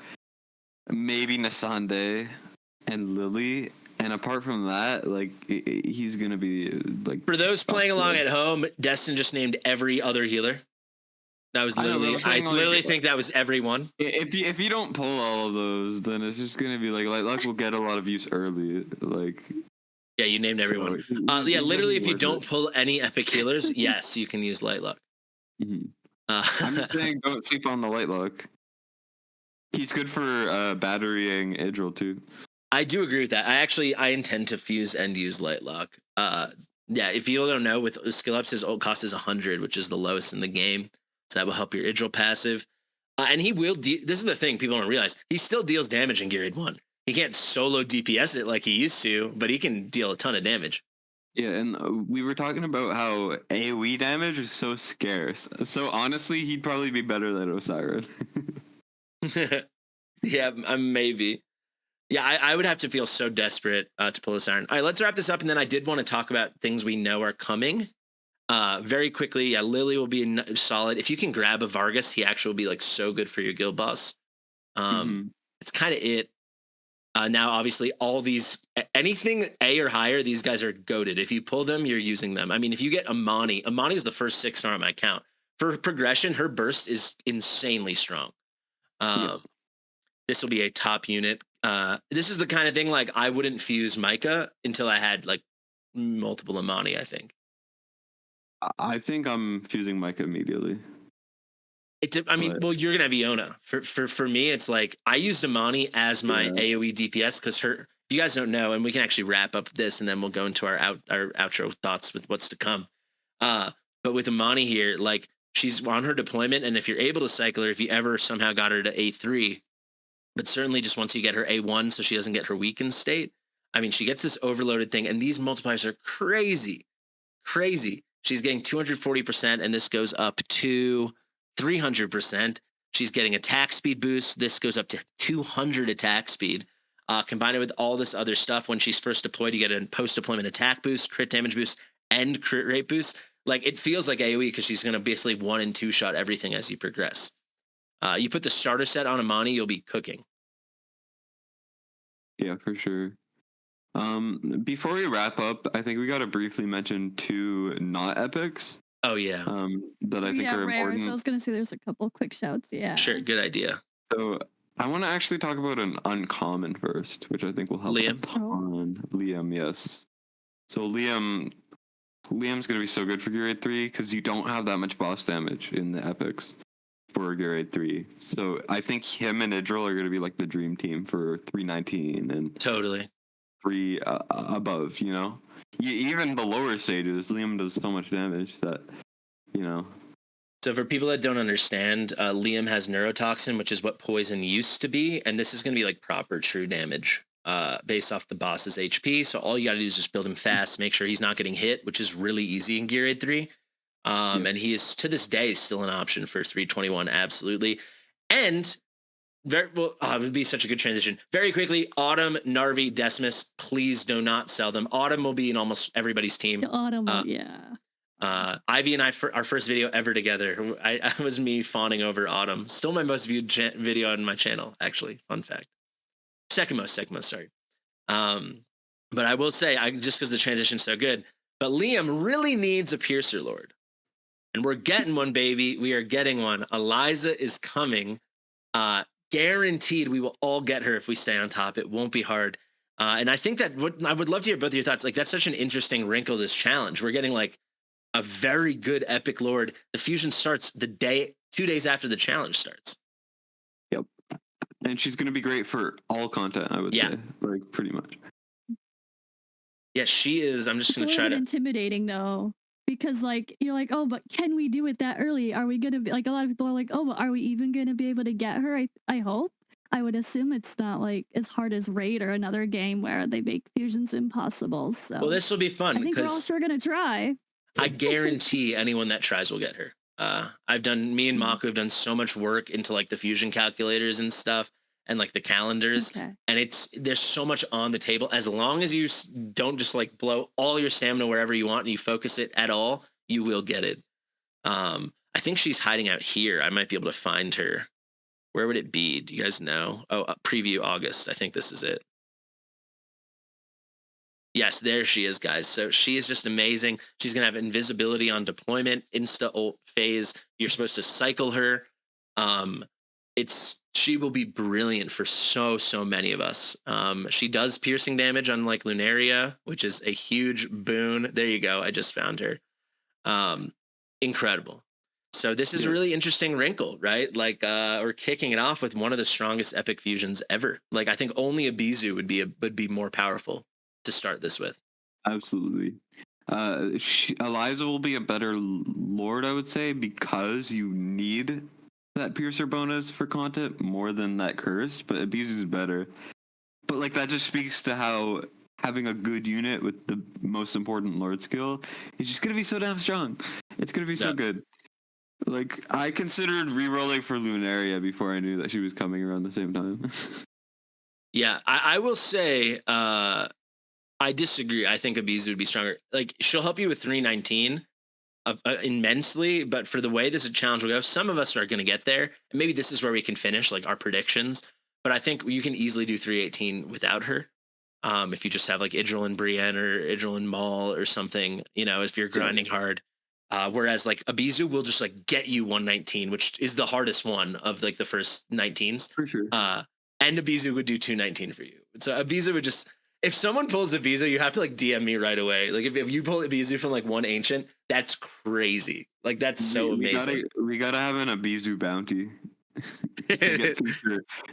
C: maybe Nasande, and Lily. And apart from that, like he's going to be like. For
A: those playing along at home, Destin just named every other healer. That was literally. I literally think that was everyone.
C: If you don't pull all of those, then it's just going to be like Lightlock will get a lot of use early. Like.
A: Yeah, you named everyone. Yeah, literally, if you don't pull any epic healers, yes, you can use Lightlock.
C: Mm-hmm. I'm just saying, don't sleep on the Lightlock. He's good for batterying Idril too.
A: I do agree with that. I intend to fuse and use Lightlock. Yeah, if you don't know, with skill ups, his ult cost is 100, which is the lowest in the game. So that will help your Idril passive. And he will. This is the thing people don't realize. He still deals damage in Gear Aid 1. He can't solo DPS it like he used to, but he can deal a ton of damage.
C: Yeah, and we were talking about how AoE damage is so scarce. So honestly, he'd probably be better than Osiris.
A: Yeah, maybe. Yeah, I would have to feel so desperate to pull this iron. All right, let's wrap this up, and then I did want to talk about things we know are coming. Very quickly, yeah, Lily will be solid. If you can grab a Vargas, he actually will be like so good for your guild boss. It's kind of it. Now, obviously, all these anything A or higher, these guys are goated. If you pull them, you're using them. I mean, if you get Amani is the first 6-star on my account. For progression, her burst is insanely strong. This will be a top unit. This is the kind of thing like I wouldn't fuse Micah until I had like multiple Amani, I think.
C: I think I'm fusing Micah immediately.
A: Well, you're gonna have Iona. For me, it's like I used Amani as my AoE DPS because her. If you guys don't know, and we can actually wrap up this, and then we'll go into our outro thoughts with what's to come. But with Amani here, like she's on her deployment, and if you're able to cycle her, if you ever somehow got her to A3, but certainly just once you get her A1, so she doesn't get her weakened state. I mean, she gets this overloaded thing, and these multipliers are crazy. She's getting 240%, and this goes up to 300%. She's getting attack speed boost. This goes up to 200 attack speed. Combine it with all this other stuff. When she's first deployed, you get a post-deployment attack boost, crit damage boost, and crit rate boost. Like, it feels like AoE because she's going to basically 1- and 2-shot everything as you progress. You put the starter set on Amani, you'll be cooking.
C: Yeah, for sure. Before we wrap up, I think we got to briefly mention 2 not epics.
A: Oh yeah.
C: That I think are
B: rare.
C: important.
B: So I was gonna say there's a couple quick shouts. Yeah.
A: Sure, good idea.
C: So I want to actually talk about an uncommon first, which I think will help
A: Liam.
C: a ton. Liam, yes. So Liam's gonna be so good for Gear Raid 3 because you don't have that much boss damage in the epics for Gear Raid 3. So I think him and Idril are gonna be like the dream team for 319 and
A: Totally
C: 3 above. You know, even the lower stages, Liam does so much damage that
A: So for people that don't understand, Liam has neurotoxin, which is what poison used to be, and this is going to be like proper true damage based off the boss's HP. So all you got to do is just build him fast, make sure he's not getting hit, which is really easy in Gear Raid 3. And he is, to this day, still an option for 321, absolutely. And it would be such a good transition. Very quickly, Autumn, Narvi, Decimus, please do not sell them. Autumn will be in almost everybody's team.
B: Autumn, yeah.
A: Ivy and I, for our first video ever together, I was me fawning over Autumn. Still my most viewed video on my channel, actually. Fun fact. Second most, sorry. But I will say, just because the transition's so good, but Liam really needs a Piercer Lord. And we're getting one, baby. We are getting one. Eliza is coming. Guaranteed we will all get her if we stay on top. It won't be hard. And I think that I would love to hear both of your thoughts. Like, that's such an interesting wrinkle, this challenge. We're getting like a very good epic lord. The fusion starts 2 days after the challenge starts.
C: Yep. And she's going to be great for all content, I would say. Like, pretty much.
A: Yeah, she is. I'm just going to try to.
B: It's a little bit intimidating, though. Because, like, you're like, oh, but can we do it that early? Are we going to be, like, a lot of people are like, oh, but are we even going to be able to get her? I hope. I would assume it's not, like, as hard as Raid or another game where they make fusions impossible. So,
A: well, this will be fun.
B: I think we're all sure going to try.
A: I guarantee anyone that tries will get her. Me and Maku have done so much work into, like, the fusion calculators and stuff and, like, the calendars. Okay. And there's so much on the table. As long as you don't just, like, blow all your stamina wherever you want and you focus it at all, you will get it. I think she's hiding out here. I might be able to find her. Where would it be? Do you guys know? Oh, preview August. I think this is it. Yes, there she is, guys. So she is just amazing. She's going to have invisibility on deployment, insta-ult phase. You're supposed to cycle her. She will be brilliant for so many of us. She does piercing damage unlike Lunaria, which is a huge boon. There you go. I just found her. Incredible. So this is a really interesting wrinkle, right? Like, we're kicking it off with one of the strongest epic fusions ever. Like, I think only Abizu would be more powerful to start this with.
C: Absolutely. Eliza will be a better lord, I would say, because you need that piercer bonus for content more than that curse, but Abizu is better. But, like, that just speaks to how having a good unit with the most important lord skill is just going to be so damn strong. It's going to be so good. Like, I considered re-rolling for Lunaria before I knew that she was coming around the same time.
A: Yeah, I will say, I disagree. I think Abizu would be stronger. Like, she'll help you with 319 immensely, but for the way this challenge will go, some of us are going to get there. And maybe this is where we can finish, like, our predictions. But but I think you can easily do 318 without her. If you just have like Idril and Brienne or Idril and Maul or something, if you're grinding hard. Whereas like Abizu will just like get you 119, which is the hardest one of like the first 19s.
C: For sure.
A: And Abizu would do 219 for you. So Abizu would just, if someone pulls Abizu, you have to like DM me right away. Like if you pull Abizu from like one ancient, that's crazy. Like that's so amazing.
C: We gotta have an Abizu bounty.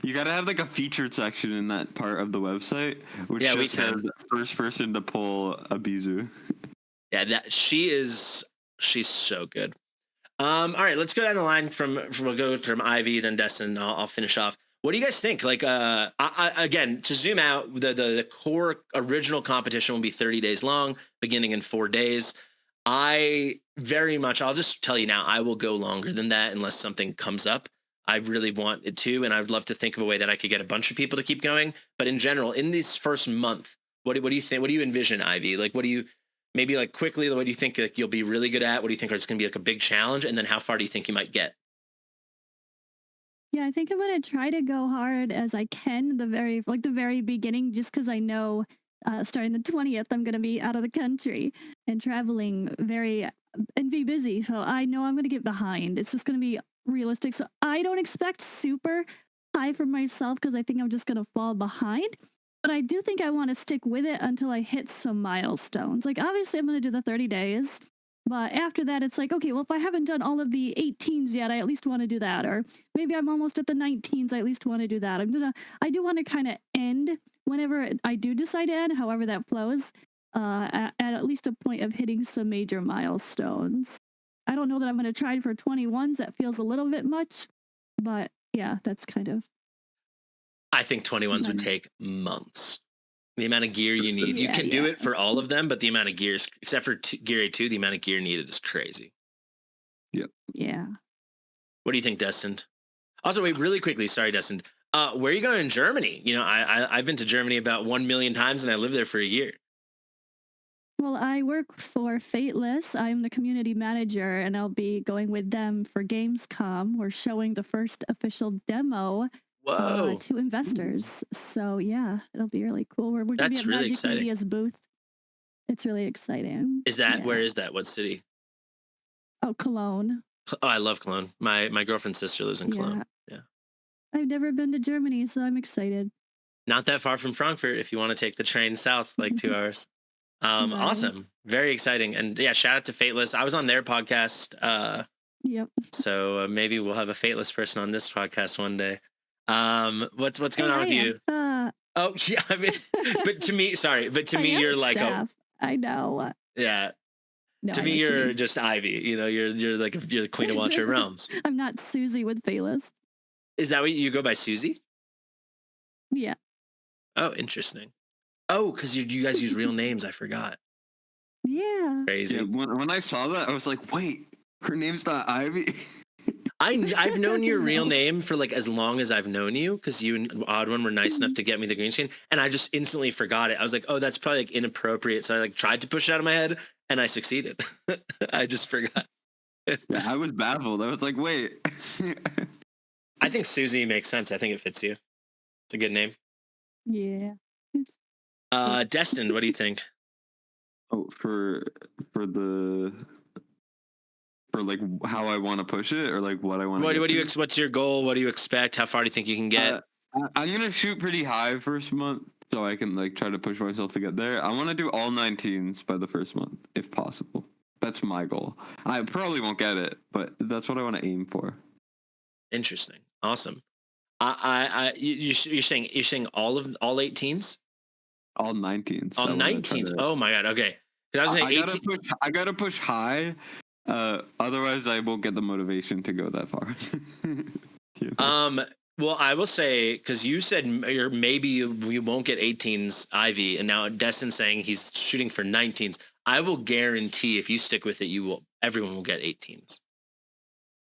C: You gotta have like a featured section in that part of the website, which just says first person to pull Abizu.
A: Yeah, she's so good. All right, let's go down the line we'll go from Ivy, then Destin. I'll finish off. What do you guys think? Like, again, to zoom out, the core original competition will be 30 days long, beginning in 4 days. I'll just tell you now, I will go longer than that unless something comes up. I really want it to, and I'd love to think of a way that I could get a bunch of people to keep going. But in general, in this first month, what do you think? What do you envision, Ivy? Like, maybe like quickly, what do you think like, you'll be really good at? What do you think is going to be like a big challenge? And then how far do you think you might get?
B: Yeah, I think I'm going to try to go hard as I can the very beginning, just because I know starting the 20th, I'm going to be out of the country and traveling and be busy. So I know I'm going to get behind. It's just going to be realistic. So I don't expect super high for myself because I think I'm just going to fall behind. But I do think I want to stick with it until I hit some milestones. Like, obviously, I'm going to do the 30 days. But after that, it's like, okay, well, if I haven't done all of the 18s yet, I at least want to do that. Or maybe I'm almost at the 19s, I at least want to do that. I do want to kind of end whenever I do decide to end, however that flows, at least a point of hitting some major milestones. I don't know that I'm going to try for 21s. That feels a little bit much. But yeah, that's kind of.
A: I think 21s would take months. The amount of gear you need. You can do it for all of them, but the amount of gear, except for Gear 8-2, the amount of gear needed is crazy.
C: Yep.
B: Yeah.
A: What do you think, Destin? Also, wait, really quickly. Sorry, Destin. Where are you going in Germany? I've been to Germany about 1 million times, and I lived there for a year.
B: Well, I work for Fateless. I'm the community manager, and I'll be going with them for Gamescom. We're showing the first official demo to investors. So yeah, it'll be really cool. We're going to be at
A: really
B: Magic
A: exciting.
B: Media's booth. It's really exciting.
A: Where is that? What city?
B: Oh, Cologne.
A: Oh, I love Cologne. My girlfriend's sister lives in Cologne. Yeah.
B: I've never been to Germany, so I'm excited.
A: Not that far from Frankfurt if you want to take the train south, like 2 hours.
B: Nice.
A: Awesome. Very exciting. And yeah, shout out to Fateless. I was on their podcast.
B: Yep.
A: So maybe we'll have a Fateless person on this podcast one day. What's going on with you? Oh yeah, I mean, but to me, you're like
B: I know.
A: Yeah.
B: No,
A: to me, you're just Ivy. You're the queen of Watcher Realms.
B: I'm not Susie with Fateless.
A: Is that what you go by, Susie?
B: Yeah.
A: Oh, interesting. Oh, because you guys use real names. I forgot.
B: Yeah.
A: Crazy.
C: Yeah, when I saw that, I was like, wait, her name's not Ivy.
A: I've known your real name for like as long as I've known you, because you and Odd One were nice enough to get me the green screen, and I just instantly forgot it. I was like, oh, that's probably like inappropriate. So I like tried to push it out of my head, and I succeeded. I just forgot.
C: Yeah, I was baffled. I was like, wait.
A: I think Susie makes sense. I think it fits you. It's a good name.
B: Yeah.
A: Destin, what do you think?
C: Oh, for like how I want to push it, or like what I want.
A: What's your goal? What do you expect? How far do you think you can get?
C: I'm gonna shoot pretty high first month, so I can like try to push myself to get there. I want to do all 19s by the first month, if possible. That's my goal. I probably won't get it, but that's what I want to aim for.
A: Interesting. Awesome. You're saying all 18s?
C: All 19s.
A: All 19s. Oh my god. Okay. Because I was saying 18.
C: I gotta push high. Otherwise, I won't get the motivation to go that far.
A: Well, I will say, because you said maybe you won't get 18s, Ivy, and now Destin's saying he's shooting for 19s. I will guarantee if you stick with it, everyone will get 18s.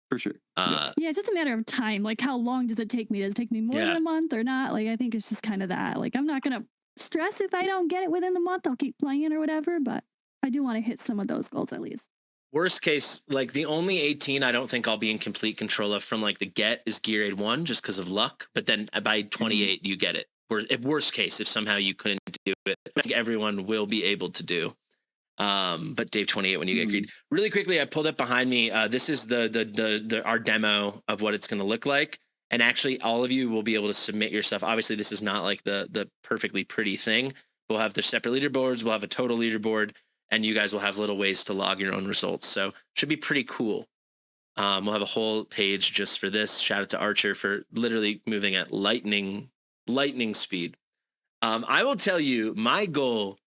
C: For sure.
B: Yeah, it's just a matter of time. Like, how long does it take me? Does it take me more than a month or not? Like, I think it's just kind of that. Like, I'm not going to stress if I don't get it within the month. I'll keep playing or whatever, but I do want to hit some of those goals at least.
A: Worst case, like the only 18 I don't think I'll be in complete control of from like the get is Gear Aid 1 just because of luck. But then by 28, you get it. Or if worst case, if somehow you couldn't do it, I think everyone will be able to do. But Dave 28 when you get greed. Really quickly, I pulled up behind me. This is the our demo of what it's going to look like. And actually, all of you will be able to submit your stuff. Obviously, this is not like the perfectly pretty thing. We'll have the separate leaderboards. We'll have a total leaderboard, and you guys will have little ways to log your own results. So should be pretty cool. We'll have a whole page just for this. Shout out to Archer for literally moving at lightning speed. I will tell you my goal.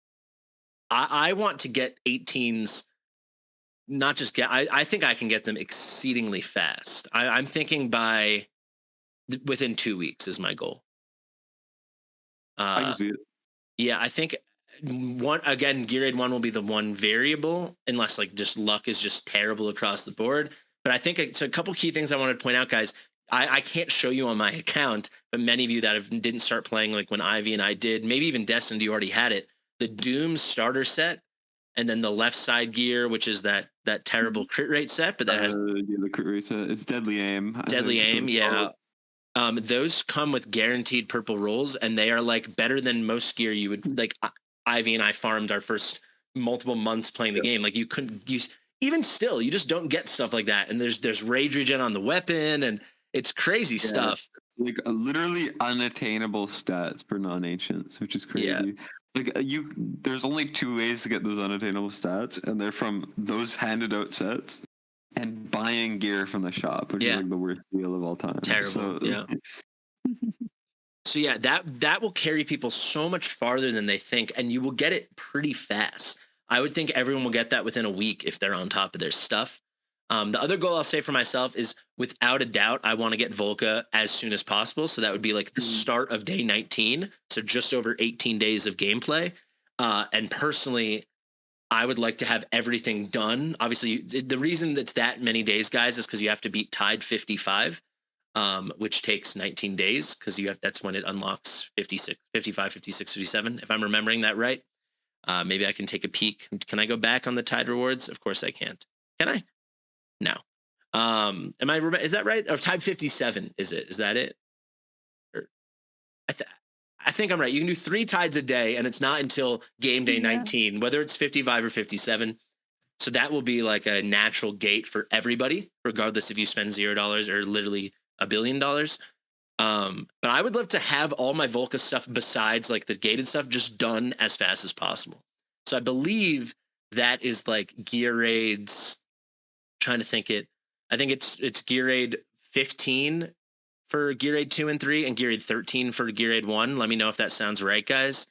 A: I want to get 18s. Not just get. I think I can get them exceedingly fast. I'm thinking by within 2 weeks is my goal.
C: I can see it.
A: Yeah, I think Gear Aid 1 will be the one variable unless like just luck is just terrible across the board. But I think it's a couple key things I wanted to point out, guys. I can't show you on my account, but many of you that didn't start playing like when Ivy and I did, maybe even Destin, you already had it. The Doom starter set, and then the left side gear, which is that terrible crit rate set, but that has
C: the crit rate set. It's Deadly Aim.
A: Deadly Aim, yeah. Those come with guaranteed purple rolls, and they are like better than most gear you would like. Ivy and I farmed our first multiple months playing the game. Like you couldn't use, even still, you just don't get stuff like that. And there's rage regen on the weapon, and it's crazy stuff.
C: Like literally unattainable stats for non-ancients, which is crazy. Yeah. Like there's only 2 ways to get those unattainable stats, and they're from those handed out sets and buying gear from the shop, which is like the worst deal of all time.
A: Terrible. So, yeah. So yeah, that will carry people so much farther than they think, and you will get it pretty fast. I would think everyone will get that within a week if they're on top of their stuff. The other goal I'll say for myself is, without a doubt, I want to get Volca as soon as possible. So that would be like the start of day 19. So just over 18 days of gameplay. And personally, I would like to have everything done. Obviously, the reason it's that many days, guys, is because you have to beat Tide 55, which takes 19 days because that's when it unlocks 56, 55, 56, 57, if I'm remembering that right. Maybe I can take a peek. Can I go back on the Tide rewards? Of course I can't. Can I? No. Is that right? Or Tide 57, is it? Is that it? Or, I think I'm right. You can do 3 tides a day, and it's not until game day 19, whether it's 55 or 57. So that will be like a natural gate for everybody, regardless if you spend $0 or literally $1 billion. But I would love to have all my Volca stuff besides like the gated stuff just done as fast as possible. So I believe that is like Gear Aid's. Trying to think it. I think it's Gear Aid 15 for Gear Aid 2 and 3, and Gear Aid 13 for Gear Aid 1. Let me know if that sounds right, guys.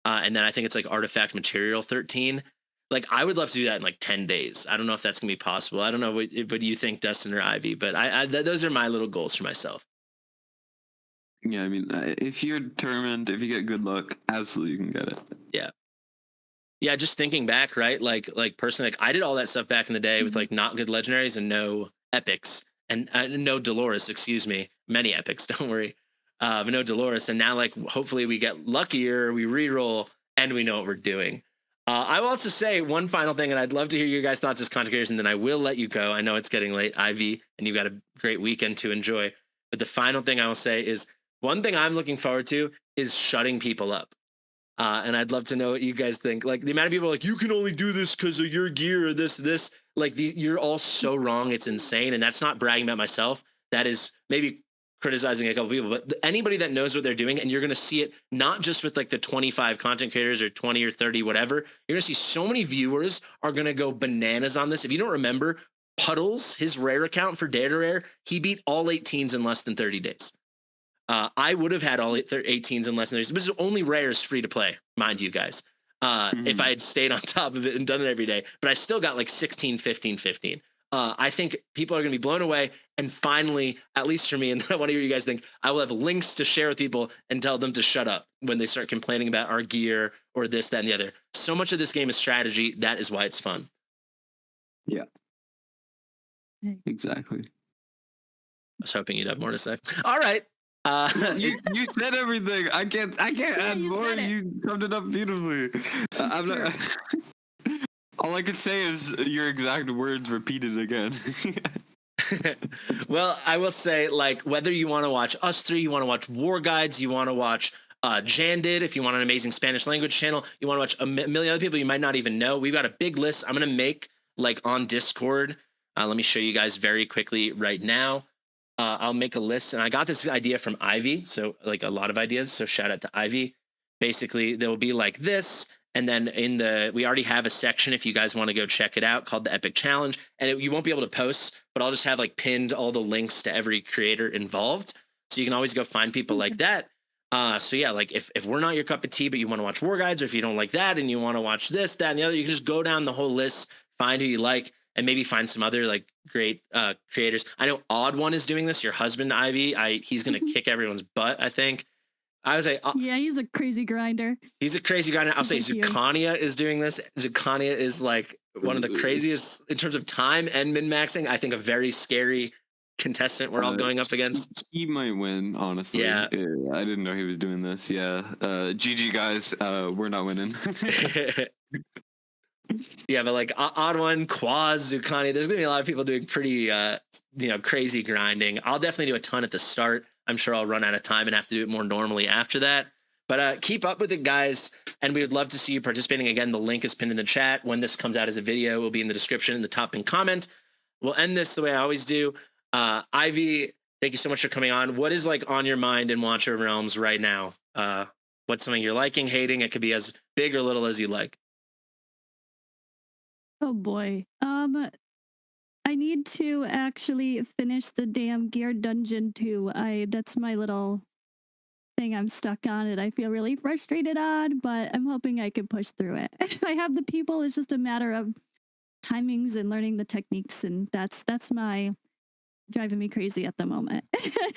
A: And then I think it's like Artifact Material 13. Like I would love to do that in like 10 days. I don't know if that's gonna be possible. I don't know what do you think, Dustin or Ivy, but those are my little goals for myself.
C: Yeah, I mean, if you're determined, if you get good luck, absolutely you can get it.
A: Yeah. Yeah, just thinking back, right? Like personally, like I did all that stuff back in the day with like not good legendaries and no epics and no Dolores, excuse me, many epics, don't worry, but no Dolores. And now, like, hopefully we get luckier, we reroll, and we know what we're doing. I will also say one final thing, and I'd love to hear your guys' thoughts as content creators, and then I will let you go. I know it's getting late, Ivy, and you've got a great weekend to enjoy. But the final thing I will say is one thing I'm looking forward to is shutting people up. And I'd love to know what you guys think. Like the amount of people like, you can only do this because of your gear or this. Like you're all so wrong. It's insane. And that's not bragging about myself. That is maybe criticizing a couple people. But anybody that knows what they're doing, and you're going to see it not just with like the 25 content creators or 20 or 30, whatever. You're going to see so many viewers are going to go bananas on this. If you don't remember, Puddles, his rare account for Dare to Rare, he beat all 18s in less than 30 days. I would have had all 18s in less than 30. This is only rares free to play, mind you guys. If I had stayed on top of it and done it every day, but I still got like 16, 15, 15. I think people are going to be blown away. And finally, at least for me, and I want to hear you guys think, I will have links to share with people and tell them to shut up when they start complaining about our gear or this, that, and the other. So much of this game is strategy. That is why it's fun.
C: Yeah. Exactly.
A: I was hoping you'd have more to say. All right.
C: You said everything. I can't add more. You summed it up beautifully. I'm not. All I could say is your exact words repeated again.
A: Well, I will say, like, whether you want to watch us three, you want to watch War Guides, you want to watch Jan did, if you want an amazing Spanish language channel, you want to watch a million other people you might not even know. We've got a big list. I'm going to make like on Discord. Let me show you guys very quickly right now. I'll make a list, and I got this idea from Ivy. So like a lot of ideas. So shout out to Ivy. Basically, there will be like this. And then we already have a section if you guys want to go check it out called the Epic Challenge. And you won't be able to post, but I'll just have like pinned all the links to every creator involved. So you can always go find people like that. So yeah, like if we're not your cup of tea, but you want to watch War Guides, or if you don't like that and you want to watch this, that, and the other, you can just go down the whole list, find who you like, and maybe find some other like great creators. I know Odd One is doing this. Your husband, Ivy, he's going to kick everyone's butt, I think. I would say,
B: yeah, he's a crazy grinder.
A: He's a crazy grinder. I'll say Zucania is doing this. Zucania is like one of the craziest in terms of time and min-maxing. I think a very scary contestant we're all going up against.
C: He might win, honestly.
A: Yeah.
C: I didn't know he was doing this. Yeah. GG, guys. We're not winning.
A: Yeah, but like Odd One, Quaz, Zucania, there's going to be a lot of people doing pretty, crazy grinding. I'll definitely do a ton at the start. I'm sure I'll run out of time and have to do it more normally after that. But keep up with it, guys. And we would love to see you participating. Again, the link is pinned in the chat. When this comes out as a video, it will be in the description in the top pinned comment. We'll end this the way I always do. Ivy, thank you so much for coming on. What is like on your mind in Watcher of Realms right now? What's something you're liking, hating? It could be as big or little as you like.
B: Oh boy. I need to actually finish the damn gear dungeon too. That's my little thing I'm stuck on and I feel really frustrated on, but I'm hoping I can push through it. I have the people, it's just a matter of timings and learning the techniques, and that's my driving me crazy at the moment.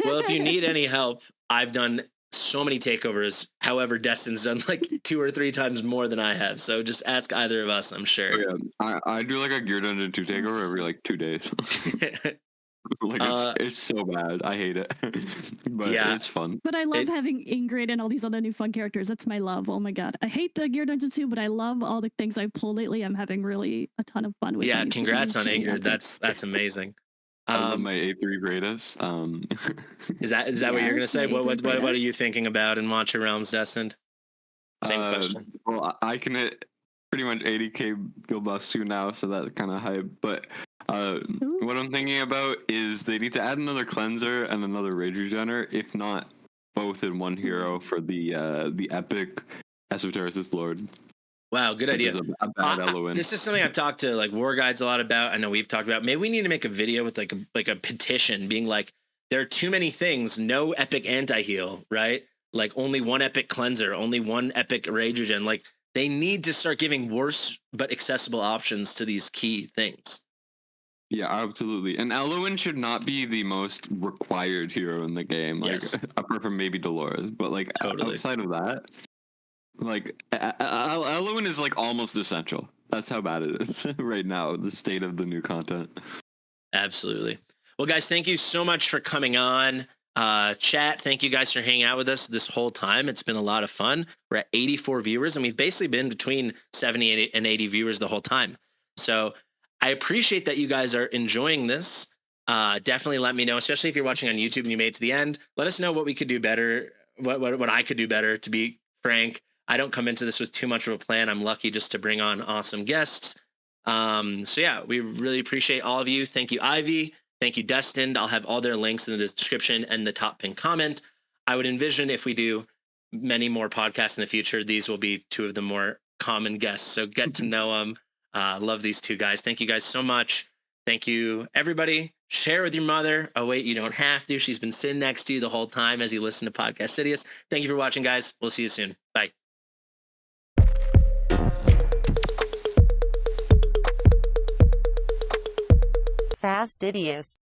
A: Well, if you need any help, I've done so many takeovers. However, Destin's done like 2 or 3 times more than I have. So just ask either of us, I'm sure.
C: Oh, yeah. I do like a Gear Dungeon 2 takeover every like 2 days. Like it's so bad. I hate it. But yeah, it's fun.
B: But I love having Ingrid and all these other new fun characters. That's my love. Oh my god. I hate the Gear Dungeon 2, but I love all the things I've pulled lately. I'm having really a ton of fun with.
A: Yeah, congrats on Ingrid. That's amazing.
C: I love my A3 greatest.
A: Is that what you're gonna say? What are you thinking about in Watcher Realms, Destined? Same question.
C: Well, I can hit pretty much 80k guild buffs too now, so that's kind of hype. But what I'm thinking about is they need to add another cleanser and another rage regener, if not both in one hero for the epic Esotericist Lord.
A: Wow, good idea.
C: A bad
A: this is something I've talked to like War Guides a lot about. I know we've talked about. Maybe we need to make a video with like a petition being like, there are too many things. No epic anti-heal, right? Like only one epic cleanser, only one epic rage regen. Like they need to start giving worse but accessible options to these key things.
C: Yeah, absolutely. And Elowen should not be the most required hero in the game. Like apart from maybe Dolores, but like outside of that. Like, Elowen is, like, almost essential. That's how bad it is right now, the state of the new content.
A: Absolutely. Well, guys, thank you so much for coming on. Chat, thank you guys for hanging out with us this whole time. It's been a lot of fun. We're at 84 viewers, and we've basically been between 70 and 80 viewers the whole time. So I appreciate that you guys are enjoying this. Definitely let me know, especially if you're watching on YouTube and you made it to the end. Let us know what we could do better, what I could do better, to be frank. I don't come into this with too much of a plan. I'm lucky just to bring on awesome guests. So yeah, we really appreciate all of you. Thank you, Ivy. Thank you, Destined. I'll have all their links in the description and the top pinned comment. I would envision if we do many more podcasts in the future, these will be 2 of the more common guests. So get to know them. Love these 2 guys. Thank you guys so much. Thank you, everybody. Share with your mother. Oh, wait, you don't have to. She's been sitting next to you the whole time as you listen to Podcastidious. Thank you for watching, guys. We'll see you soon. Bye.
D: Fastidious.